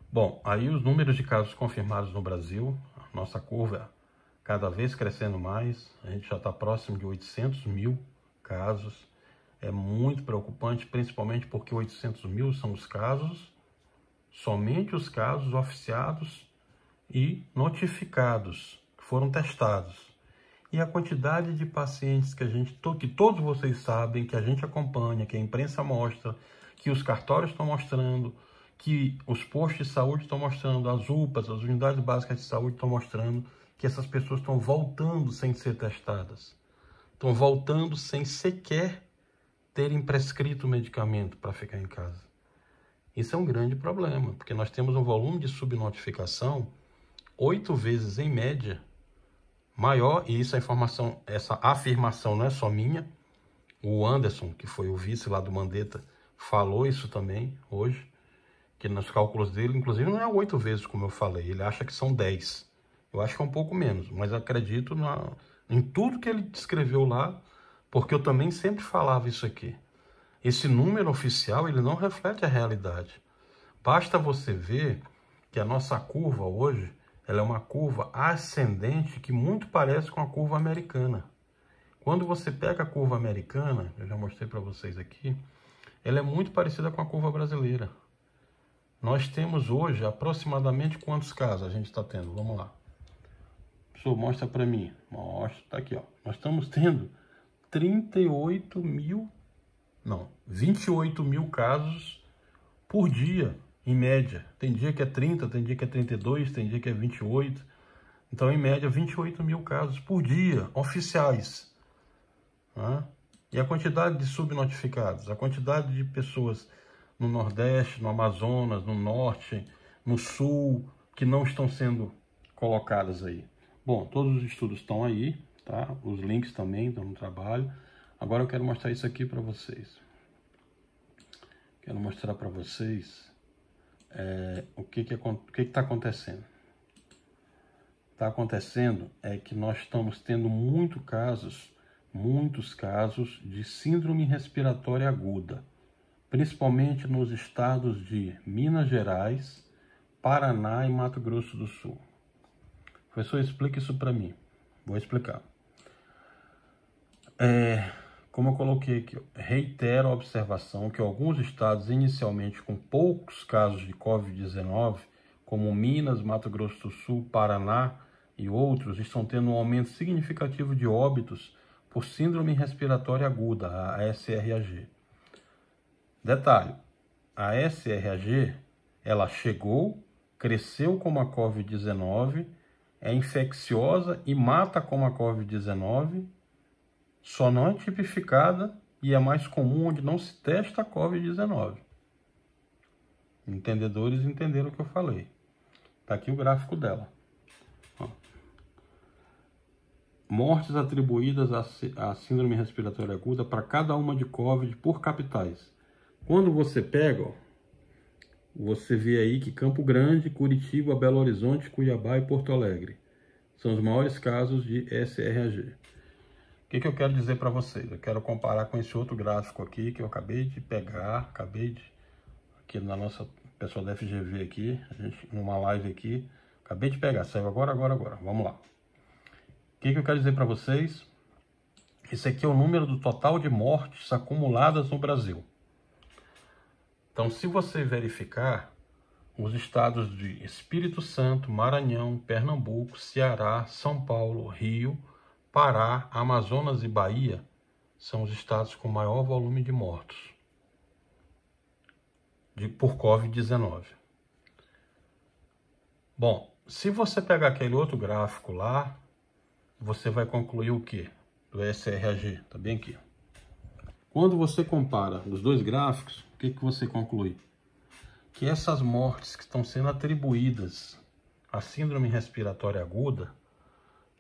Bom, aí os números de casos confirmados no Brasil, a nossa curva cada vez crescendo mais, a gente já está próximo de 800 mil casos. É muito preocupante, principalmente porque 800 mil são os casos, somente os casos oficiados e notificados, que foram testados. E a quantidade de pacientes que todos vocês sabem, que a gente acompanha, que a imprensa mostra, que os cartórios estão mostrando, que os postos de saúde estão mostrando, as UPAs, as unidades básicas de saúde estão mostrando, que essas pessoas estão voltando sem ser testadas. Estão voltando sem sequer terem prescrito medicamento para ficar em casa. Isso é um grande problema, porque nós temos um volume de subnotificação 8 vezes em média maior, e essa afirmação não é só minha. O Anderson, que foi o vice lá do Mandetta, falou isso também hoje, que nos cálculos dele, inclusive, não é 8 vezes, como eu falei, ele acha que são 10. Eu acho que é um pouco menos, mas acredito em tudo que ele descreveu lá, porque eu também sempre falava isso aqui. Esse número oficial, ele não reflete a realidade. Basta você ver que a nossa curva hoje, ela é uma curva ascendente que muito parece com a curva americana. Quando você pega a curva americana, eu já mostrei para vocês aqui, ela é muito parecida com a curva brasileira. Nós temos hoje aproximadamente quantos casos a gente está tendo? Vamos lá. Professor, mostra para mim. Mostra, tá aqui, ó. Nós estamos tendo 28 mil casos por dia, em média. Tem dia que é 30, tem dia que é 32, tem dia que é 28. Então, em média, 28 mil casos por dia, oficiais. Né? E a quantidade de subnotificados, a quantidade de pessoas no Nordeste, no Amazonas, no Norte, no Sul, que não estão sendo colocadas aí. Bom, todos os estudos estão aí, tá? Os links também estão no trabalho. Agora eu quero mostrar isso aqui para vocês. Quero mostrar para vocês o que está acontecendo. Está acontecendo é que nós estamos tendo muitos casos de síndrome respiratória aguda, principalmente nos estados de Minas Gerais, Paraná e Mato Grosso do Sul. Professor, explica isso para mim. Vou explicar. Como eu coloquei aqui, reitero a observação que alguns estados inicialmente com poucos casos de Covid-19, como Minas, Mato Grosso do Sul, Paraná e outros, estão tendo um aumento significativo de óbitos por síndrome respiratória aguda, a SRAG. Detalhe, a SRAG, ela chegou, cresceu como a Covid-19, é infecciosa e mata como a Covid-19, só não é tipificada e é mais comum onde não se testa a Covid-19. Entendedores entenderam o que eu falei. Está aqui o gráfico dela. Ó. Mortes atribuídas à síndrome respiratória aguda para cada uma de Covid por capitais. Quando você pega, ó, você vê aí que Campo Grande, Curitiba, Belo Horizonte, Cuiabá e Porto Alegre são os maiores casos de SRAG. O que eu quero dizer para vocês? Eu quero comparar com esse outro gráfico aqui que eu acabei de pegar, aqui na nossa pessoal da FGV aqui, a gente numa live aqui, acabei de pegar, saiu agora. Vamos lá. O que eu quero dizer para vocês? Esse aqui é o número do total de mortes acumuladas no Brasil. Então, se você verificar, os estados de Espírito Santo, Maranhão, Pernambuco, Ceará, São Paulo, Rio, Pará, Amazonas e Bahia são os estados com maior volume de mortos por Covid-19. Bom, se você pegar aquele outro gráfico lá, você vai concluir o quê? Do SRAG, tá bem aqui. Quando você compara os dois gráficos, o que você conclui? Que essas mortes que estão sendo atribuídas à síndrome respiratória aguda,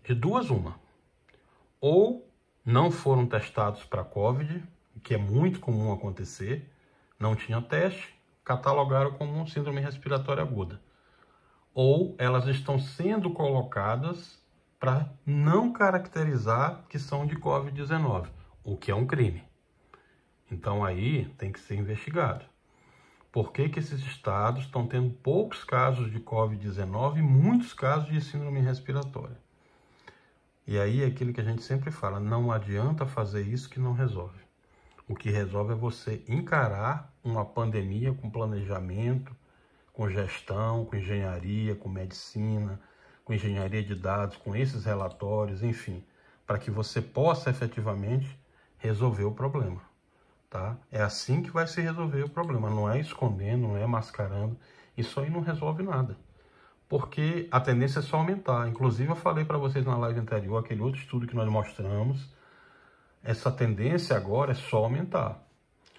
de duas uma. Ou não foram testados para Covid, que é muito comum acontecer, não tinha teste, catalogaram como síndrome respiratória aguda. Ou elas estão sendo colocadas para não caracterizar que são de Covid-19, o que é um crime. Então aí tem que ser investigado. Por que esses estados estão tendo poucos casos de Covid-19 e muitos casos de síndrome respiratória? E aí é aquilo que a gente sempre fala, não adianta fazer isso que não resolve. O que resolve é você encarar uma pandemia com planejamento, com gestão, com engenharia, com medicina, com engenharia de dados, com esses relatórios, enfim, para que você possa efetivamente resolver o problema. Tá? É assim que vai se resolver o problema, não é escondendo, não é mascarando, isso aí não resolve nada. Porque a tendência é só aumentar. Inclusive eu falei para vocês na live anterior, aquele outro estudo que nós mostramos, essa tendência agora é só aumentar.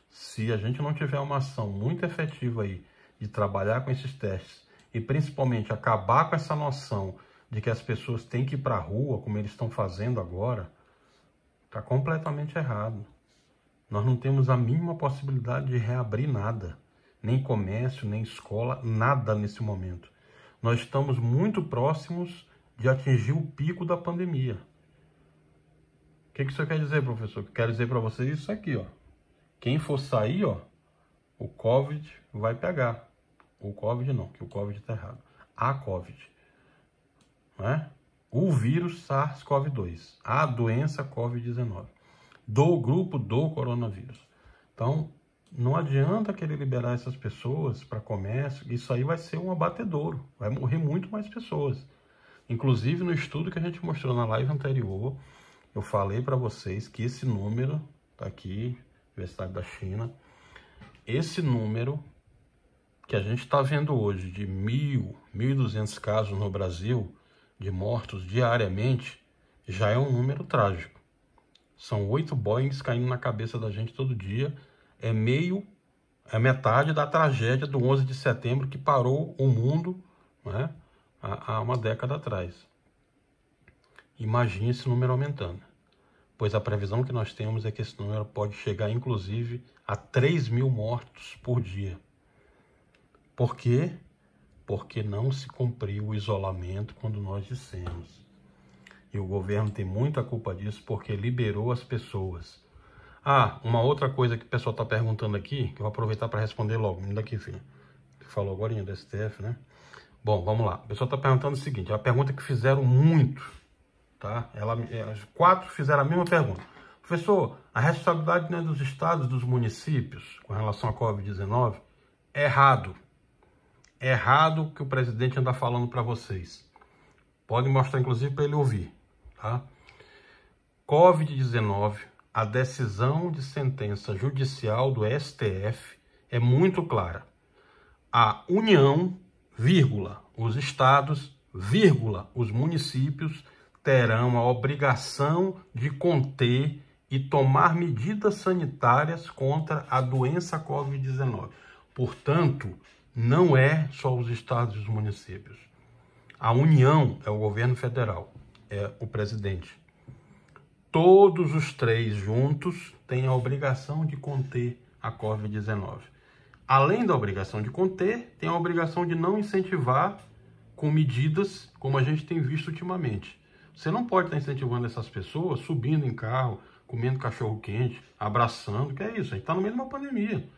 Se a gente não tiver uma ação muito efetiva aí de trabalhar com esses testes e principalmente acabar com essa noção de que as pessoas têm que ir para a rua, como eles estão fazendo agora, está completamente errado. Nós não temos a mínima possibilidade de reabrir nada, nem comércio, nem escola, nada nesse momento. Nós estamos muito próximos de atingir o pico da pandemia. O que isso quer dizer, professor? Quero dizer para vocês isso aqui, ó. Quem for sair, ó, o Covid vai pegar. O Covid não, que o Covid está errado. A Covid. Né? O vírus SARS-CoV-2. A doença Covid-19. Do grupo do coronavírus. Então, não adianta querer liberar essas pessoas para comércio, isso aí vai ser um abatedouro, vai morrer muito mais pessoas. Inclusive, no estudo que a gente mostrou na live anterior, eu falei para vocês que esse número, tá aqui, Universidade da China, esse número que a gente está vendo hoje de 1.200 casos no Brasil, de mortos diariamente já é um número trágico. São 8 Boeings caindo na cabeça da gente todo dia. É metade da tragédia do 11 de setembro que parou o mundo, né, há uma década atrás. Imagine esse número aumentando, pois a previsão que nós temos é que esse número pode chegar, inclusive, a 3.000 mortos por dia. Por quê? Porque não se cumpriu o isolamento quando nós dissemos. E o governo tem muita culpa disso porque liberou as pessoas. Ah, uma outra coisa que o pessoal está perguntando aqui, que eu vou aproveitar para responder logo. Me dá aqui, filho. Falou agora do STF, né? Bom, vamos lá. O pessoal está perguntando o seguinte, é uma pergunta que fizeram muito, tá? As 4 fizeram a mesma pergunta. Professor, a responsabilidade não é dos estados, dos municípios, com relação à Covid-19? É errado. É errado o que o presidente anda falando para vocês. Pode mostrar, inclusive, para ele ouvir, tá? Covid-19, a decisão de sentença judicial do STF é muito clara. A União, vírgula, os estados, vírgula, os municípios terão a obrigação de conter e tomar medidas sanitárias contra a doença Covid-19. Portanto, não é só os estados e os municípios. A União é o governo federal, é o presidente. Todos os 3 juntos têm a obrigação de conter a Covid-19. Além da obrigação de conter, tem a obrigação de não incentivar com medidas como a gente tem visto ultimamente. Você não pode estar incentivando essas pessoas subindo em carro, comendo cachorro-quente, abraçando, que é isso, a gente está no meio de uma pandemia.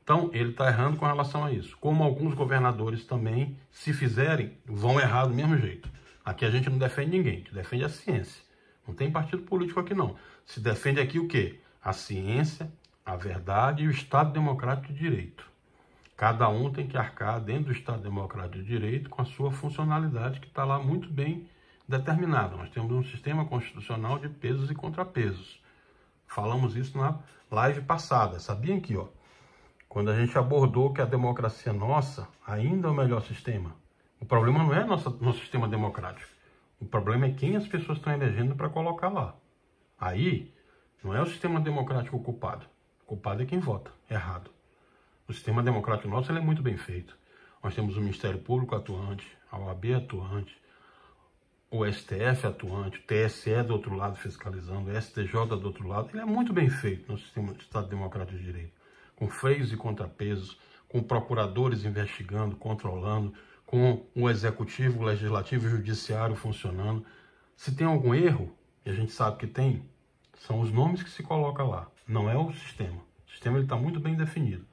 Então, ele está errando com relação a isso. Como alguns governadores também, se fizerem, vão errar do mesmo jeito. Aqui a gente não defende ninguém, a gente defende a ciência. Não tem partido político aqui, não. Se defende aqui o quê? A ciência, a verdade e o Estado Democrático de Direito. Cada um tem que arcar dentro do Estado Democrático de Direito com a sua funcionalidade que está lá muito bem determinada. Nós temos um sistema constitucional de pesos e contrapesos. Falamos isso na live passada. Sabiam que, quando a gente abordou que a democracia nossa ainda é o melhor sistema, o problema não é nosso sistema democrático. O problema é quem as pessoas estão elegendo para colocar lá. Aí, não é o sistema democrático o culpado. O culpado é quem vota errado. O sistema democrático nosso ele é muito bem feito. Nós temos o Ministério Público atuante, a OAB atuante, o STF atuante, o TSE do outro lado fiscalizando, o STJ do outro lado. Ele é muito bem feito no sistema de Estado Democrático de Direito, com freios e contrapesos, com procuradores investigando, controlando, com o executivo, o legislativo e o judiciário funcionando. Se tem algum erro, e a gente sabe que tem, são os nomes que se colocam lá, não é o sistema. O sistema está muito bem definido.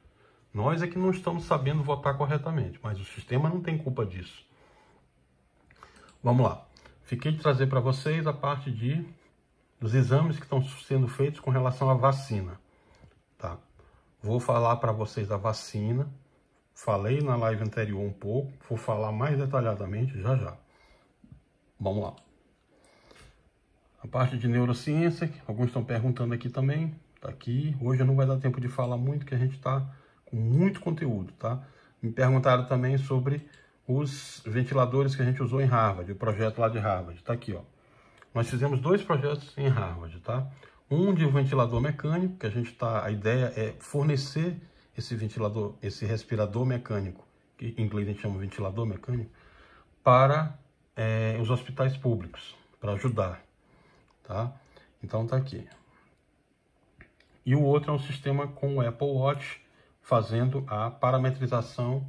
Nós é que não estamos sabendo votar corretamente, mas o sistema não tem culpa disso. Vamos lá. Fiquei de trazer para vocês a parte dos exames que estão sendo feitos com relação à vacina. Tá? Vou falar para vocês da vacina. Falei na live anterior um pouco, vou falar mais detalhadamente já. Vamos lá. A parte de neurociência, que alguns estão perguntando aqui também, tá aqui. Hoje não vai dar tempo de falar muito, que a gente está com muito conteúdo, tá? Me perguntaram também sobre os ventiladores que a gente usou em Harvard, o projeto lá de Harvard, tá aqui, Nós fizemos 2 projetos em Harvard, tá? Um de ventilador mecânico, que a ideia é fornecer esse ventilador, esse respirador mecânico, que em inglês a gente chama de ventilador mecânico, para os hospitais públicos, para ajudar, tá? Então tá aqui. E o outro é um sistema com o Apple Watch, fazendo a parametrização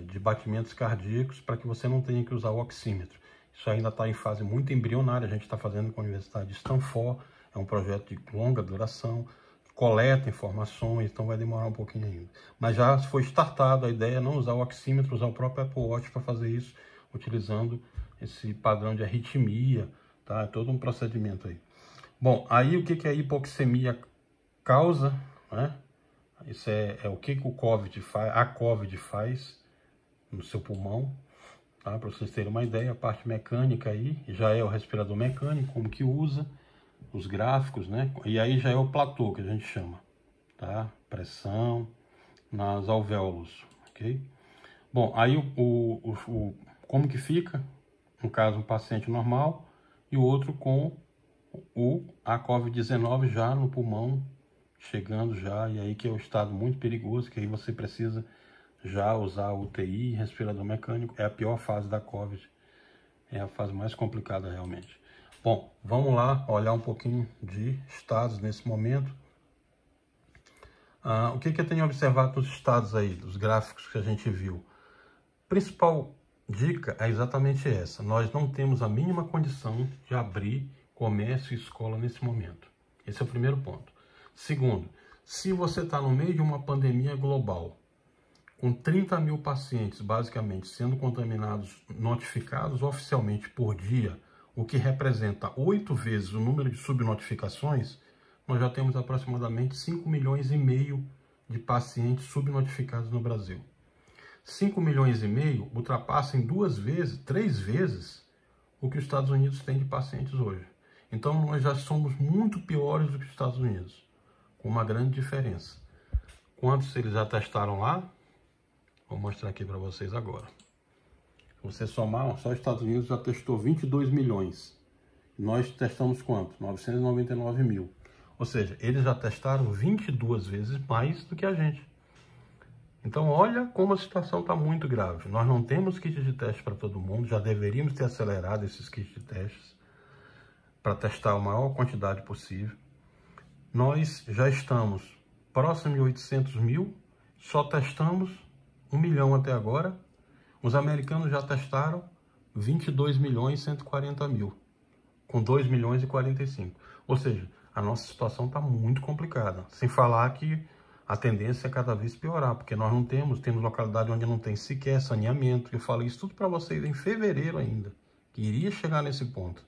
de batimentos cardíacos para que você não tenha que usar o oxímetro. Isso ainda está em fase muito embrionária, a gente está fazendo com a Universidade de Stanford, é um projeto de longa duração, coleta informações, então vai demorar um pouquinho ainda. Mas já foi startado, a ideia é não usar o oxímetro, usar o próprio Apple Watch para fazer isso, utilizando esse padrão de arritmia, tá? É todo um procedimento aí. Bom, aí o que a hipoxemia causa, né? Isso é o que o COVID faz, a COVID faz no seu pulmão, tá? Para vocês terem uma ideia, a parte mecânica aí já é o respirador mecânico, como que usa, os gráficos, né? E aí já é o platô que a gente chama, tá? Pressão nas alvéolos, ok? Bom, aí como que fica? no caso um paciente normal, e o outro com a COVID-19 já no pulmão, chegando já, e aí que é o estado muito perigoso, que aí você precisa já usar UTI, respirador mecânico. É a pior fase da COVID, é a fase mais complicada realmente. Bom, vamos lá olhar um pouquinho de estados nesse momento. O que eu tenho observado nos estados aí, dos gráficos que a gente viu? Principal dica é exatamente essa: nós não temos a mínima condição de abrir comércio e escola nesse momento. Esse é o primeiro ponto. Segundo, se você está no meio de uma pandemia global, com 30 mil pacientes basicamente sendo contaminados, notificados oficialmente por dia, o que representa 8 vezes o número de subnotificações, nós já temos aproximadamente 5 milhões e meio de pacientes subnotificados no Brasil. 5 milhões e meio ultrapassa em 2 vezes, 3 vezes o que os Estados Unidos tem de pacientes hoje. Então nós já somos muito piores do que os Estados Unidos, com uma grande diferença. Quantos eles já testaram lá? Vou mostrar aqui para vocês agora. Se você somar, só os Estados Unidos já testou 22 milhões. Nós testamos quanto? 999 mil. Ou seja, eles já testaram 22 vezes mais do que a gente. Então, olha como a situação está muito grave. Nós não temos kits de teste para todo mundo, já deveríamos ter acelerado esses kits de testes para testar a maior quantidade possível. Nós já estamos próximo de 800 mil, só testamos 1 milhão até agora. Os americanos já testaram 22 milhões e 140 mil, com 2 milhões e 45. Ou seja, a nossa situação está muito complicada. Sem falar que a tendência é cada vez piorar, porque nós não temos localidade onde não tem sequer saneamento. Eu falei isso tudo para vocês em fevereiro ainda, que iria chegar nesse ponto.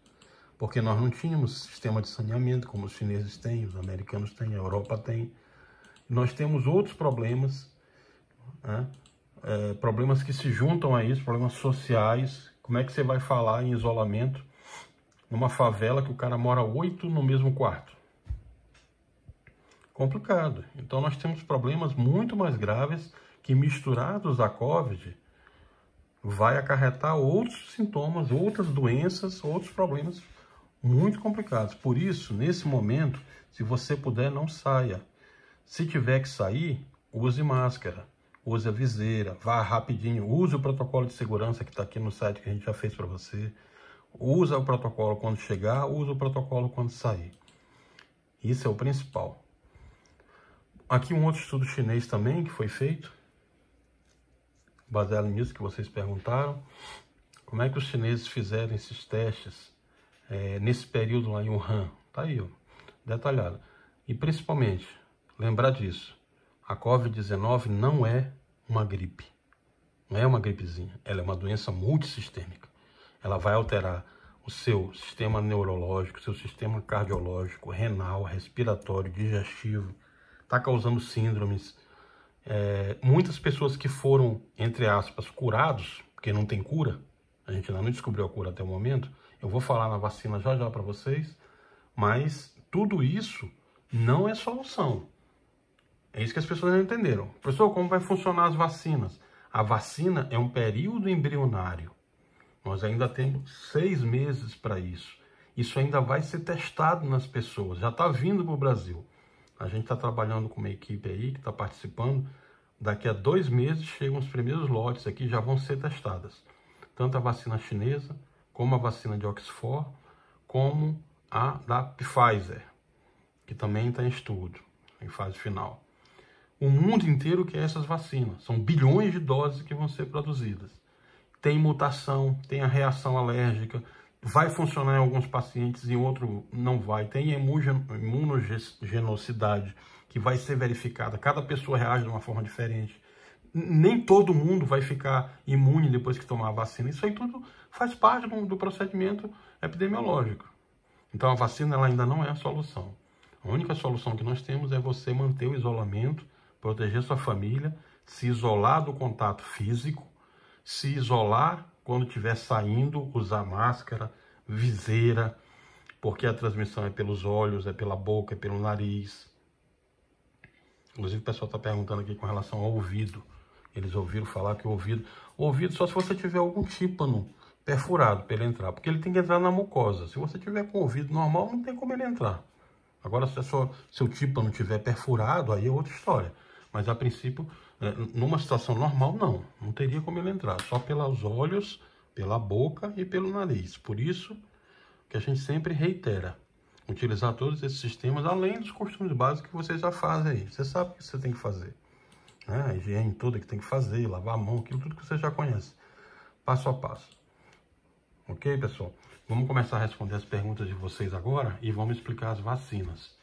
Porque nós não tínhamos sistema de saneamento como os chineses têm, os americanos têm, a Europa tem. Nós temos outros problemas, né? Problemas que se juntam a isso, problemas sociais. Como é que você vai falar em isolamento numa favela que o cara mora 8 no mesmo quarto? Complicado. Então nós temos problemas muito mais graves que, misturados à COVID, vai acarretar outros sintomas, outras doenças, outros problemas muito complicados. Por isso, nesse momento, se você puder, não saia. Se tiver que sair, use máscara, use a viseira, vá rapidinho, use o protocolo de segurança que está aqui no site que a gente já fez para você. Usa o protocolo quando chegar, usa o protocolo quando sair. Isso é o principal. Aqui um outro estudo chinês também que foi feito, baseado nisso que vocês perguntaram. Como é que os chineses fizeram esses testes nesse período lá em Wuhan? Tá aí, ó, detalhado. E principalmente, lembrar disso, a COVID-19 não é uma gripe, não é uma gripezinha, ela é uma doença multissistêmica. Ela vai alterar o seu sistema neurológico, seu sistema cardiológico, renal, respiratório, digestivo, está causando síndromes. Muitas pessoas que foram, entre aspas, curados, porque não tem cura, a gente ainda não descobriu a cura até o momento, eu vou falar na vacina já já para vocês, mas tudo isso não é solução. É isso que as pessoas não entenderam. Professor, como vai funcionar as vacinas? A vacina é um período embrionário. Nós ainda temos 6 meses para isso. Isso ainda vai ser testado nas pessoas, já está vindo para o Brasil. A gente está trabalhando com uma equipe aí que está participando. Daqui a 2 meses chegam os primeiros lotes aqui, já vão ser testadas. Tanto a vacina chinesa, como a vacina de Oxford, como a da Pfizer, que também está em estudo, em fase final. O mundo inteiro quer essas vacinas. São bilhões de doses que vão ser produzidas. Tem mutação, tem a reação alérgica, vai funcionar em alguns pacientes, em outros não vai. Tem imunogenosidade que vai ser verificada. Cada pessoa reage de uma forma diferente. Nem todo mundo vai ficar imune depois que tomar a vacina. Isso aí tudo faz parte do procedimento epidemiológico. Então a vacina ela ainda não é a solução. A única solução que nós temos é você manter o isolamento, proteger sua família, se isolar do contato físico, se isolar quando estiver saindo, usar máscara, viseira, porque a transmissão é pelos olhos, é pela boca, é pelo nariz. Inclusive o pessoal está perguntando aqui com relação ao ouvido. Eles ouviram falar que o ouvido só se você tiver algum tímpano perfurado para ele entrar, porque ele tem que entrar na mucosa. Se você tiver com o ouvido normal, não tem como ele entrar. Agora, se seu tímpano não tiver perfurado, aí é outra história. Mas, a princípio, numa situação normal, não teria como ele entrar. Só pelos olhos, pela boca e pelo nariz. Por isso que a gente sempre reitera, utilizar todos esses sistemas, além dos costumes básicos que vocês já fazem aí. Você sabe o que você tem que fazer, né? A higiene toda que tem que fazer, lavar a mão, aquilo tudo que você já conhece. Passo a passo. Ok, pessoal? Vamos começar a responder as perguntas de vocês agora e vamos explicar as vacinas,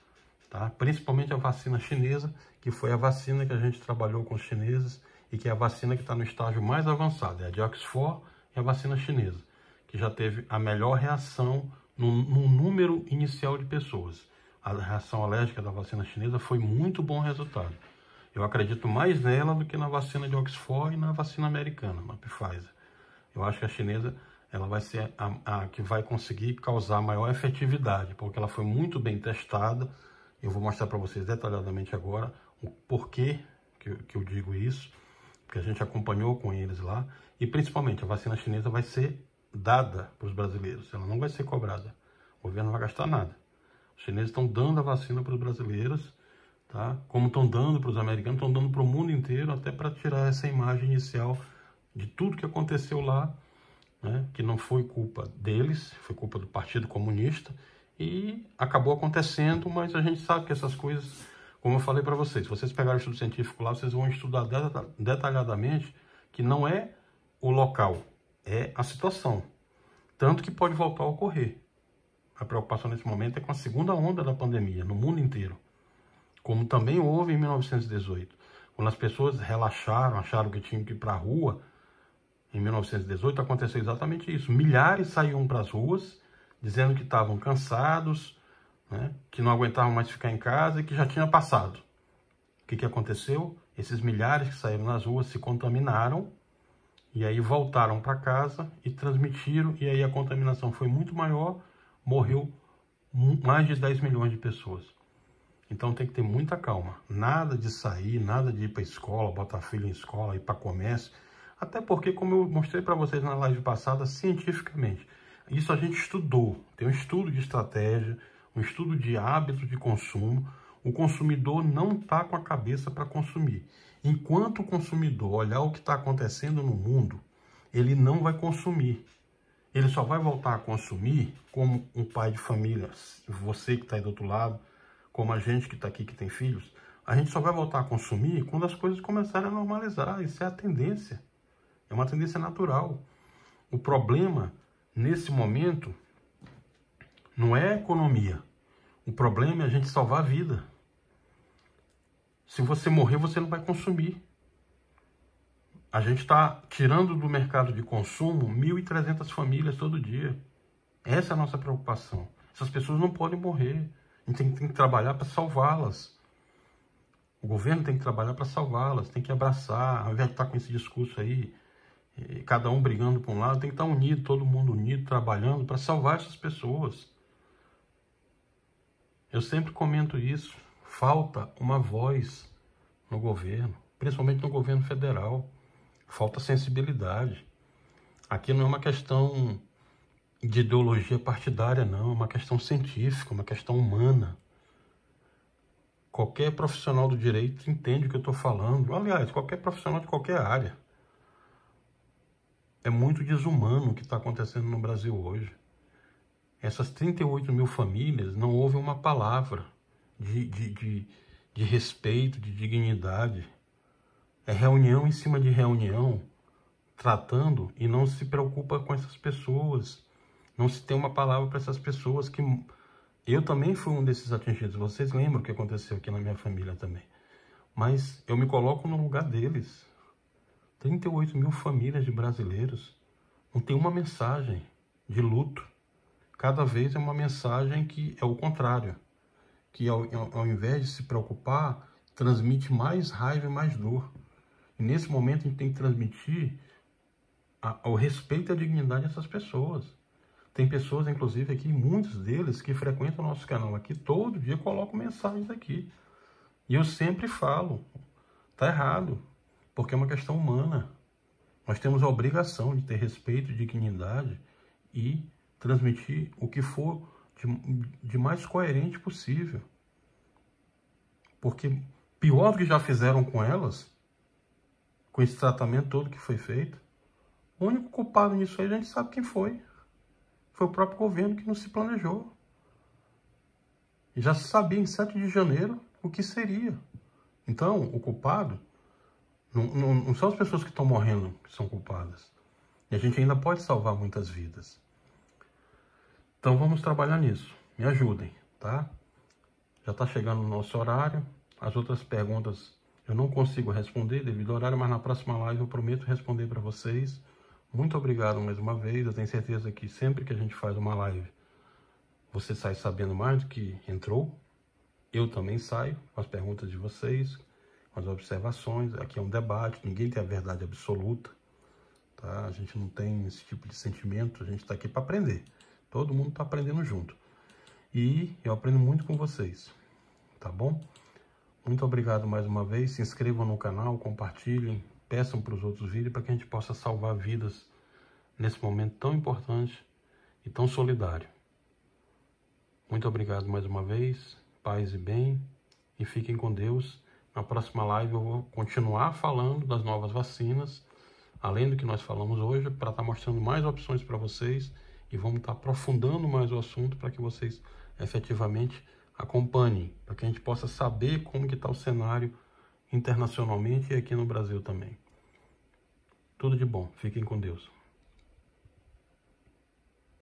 tá? Principalmente a vacina chinesa, que foi a vacina que a gente trabalhou com os chineses e que é a vacina que está no estágio mais avançado, é a de Oxford e a vacina chinesa, que já teve a melhor reação no número inicial de pessoas. A reação alérgica da vacina chinesa foi muito bom resultado. Eu acredito mais nela do que na vacina de Oxford e na vacina americana, na Pfizer. Eu acho que a chinesa ela vai ser a que vai conseguir causar maior efetividade, porque ela foi muito bem testada. Eu vou mostrar para vocês detalhadamente agora o porquê que eu digo isso, porque a gente acompanhou com eles lá, e principalmente a vacina chinesa vai ser dada para os brasileiros, ela não vai ser cobrada, o governo não vai gastar nada. Os chineses estão dando a vacina para os brasileiros, tá? Como estão dando para os americanos, estão dando para o mundo inteiro, até para tirar essa imagem inicial de tudo que aconteceu lá, né? Que não foi culpa deles, foi culpa do Partido Comunista, e acabou acontecendo, mas a gente sabe que essas coisas, como eu falei para vocês, se vocês pegarem o estudo científico lá, vocês vão estudar detalhadamente que não é o local, é a situação. Tanto que pode voltar a ocorrer. A preocupação nesse momento é com a segunda onda da pandemia, no mundo inteiro. Como também houve em 1918. Quando as pessoas relaxaram, acharam que tinham que ir para a rua, em 1918 aconteceu exatamente isso. Milhares saíam para as ruas, dizendo que estavam cansados, né, que não aguentavam mais ficar em casa e que já tinha passado. O que aconteceu? Esses milhares que saíram nas ruas se contaminaram e aí voltaram para casa e transmitiram, e aí a contaminação foi muito maior, morreu mais de 10 milhões de pessoas. Então tem que ter muita calma. Nada de sair, nada de ir para a escola, botar filho em escola, ir para comércio. Até porque, como eu mostrei para vocês na live passada, cientificamente, isso a gente estudou. Tem um estudo de estratégia, um estudo de hábitos de consumo. O consumidor não está com a cabeça para consumir. Enquanto o consumidor olhar o que está acontecendo no mundo, ele não vai consumir. Ele só vai voltar a consumir como um pai de família, você que está aí do outro lado, como a gente que está aqui, que tem filhos. A gente só vai voltar a consumir quando as coisas começarem a normalizar. Isso é a tendência. É uma tendência natural. O problema, nesse momento, não é a economia. O problema é a gente salvar a vida. Se você morrer, você não vai consumir. A gente está tirando do mercado de consumo 1.300 famílias todo dia. Essa é a nossa preocupação. Essas pessoas não podem morrer. A gente tem que trabalhar para salvá-las. O governo tem que trabalhar para salvá-las, tem que abraçar, ao invés de estar com esse discurso aí, cada um brigando por um lado, tem que estar unido, todo mundo unido, trabalhando para salvar essas pessoas. Eu sempre comento isso. Falta uma voz no governo, principalmente no governo federal. Falta sensibilidade. Aqui não é uma questão de ideologia partidária, não. É uma questão científica, uma questão humana. Qualquer profissional do direito entende o que eu estou falando. Aliás, qualquer profissional de qualquer área. É muito desumano o que está acontecendo no Brasil hoje. Essas 38 mil famílias não ouvem uma palavra de respeito, de dignidade. É reunião em cima de reunião, tratando, e não se preocupa com essas pessoas. Não se tem uma palavra para essas pessoas que... Eu também fui um desses atingidos. Vocês lembram o que aconteceu aqui na minha família também. Mas eu me coloco no lugar deles. 38 mil famílias de brasileiros. Não tem uma mensagem de luto. Cada vez é uma mensagem que é o contrário. Que ao invés de se preocupar, transmite mais raiva e mais dor. E nesse momento a gente tem que transmitir o respeito e a dignidade dessas pessoas. Tem pessoas, inclusive, aqui, muitos deles, que frequentam o nosso canal aqui, todo dia colocam mensagens aqui. E eu sempre falo, tá errado, porque é uma questão humana. Nós temos a obrigação de ter respeito e dignidade e transmitir o que for de mais coerente possível. Porque pior do que já fizeram com elas, com esse tratamento todo que foi feito, o único culpado nisso aí a gente sabe quem foi. Foi o próprio governo que não se planejou. E já se sabia em 7 de janeiro o que seria. Então, o culpado não são as pessoas que estão morrendo que são culpadas. E a gente ainda pode salvar muitas vidas. Então vamos trabalhar nisso. Me ajudem, tá? Já está chegando o nosso horário. As outras perguntas eu não consigo responder devido ao horário, mas na próxima live eu prometo responder para vocês. Muito obrigado mais uma vez. Eu tenho certeza que sempre que a gente faz uma live, você sai sabendo mais do que entrou. Eu também saio com as perguntas de vocês, com as observações. Aqui é um debate, ninguém tem a verdade absoluta, tá? A gente não tem esse tipo de sentimento, a gente está aqui para aprender. Todo mundo está aprendendo junto. E eu aprendo muito com vocês, tá bom? Muito obrigado mais uma vez. Se inscrevam no canal, compartilhem, peçam para os outros vídeos para que a gente possa salvar vidas nesse momento tão importante e tão solidário. Muito obrigado mais uma vez. Paz e bem. E fiquem com Deus. Na próxima live eu vou continuar falando das novas vacinas, além do que nós falamos hoje, para estar mostrando mais opções para vocês. E vamos estar aprofundando mais o assunto para que vocês efetivamente acompanhem, para que a gente possa saber como que está o cenário internacionalmente e aqui no Brasil também. Tudo de bom. Fiquem com Deus.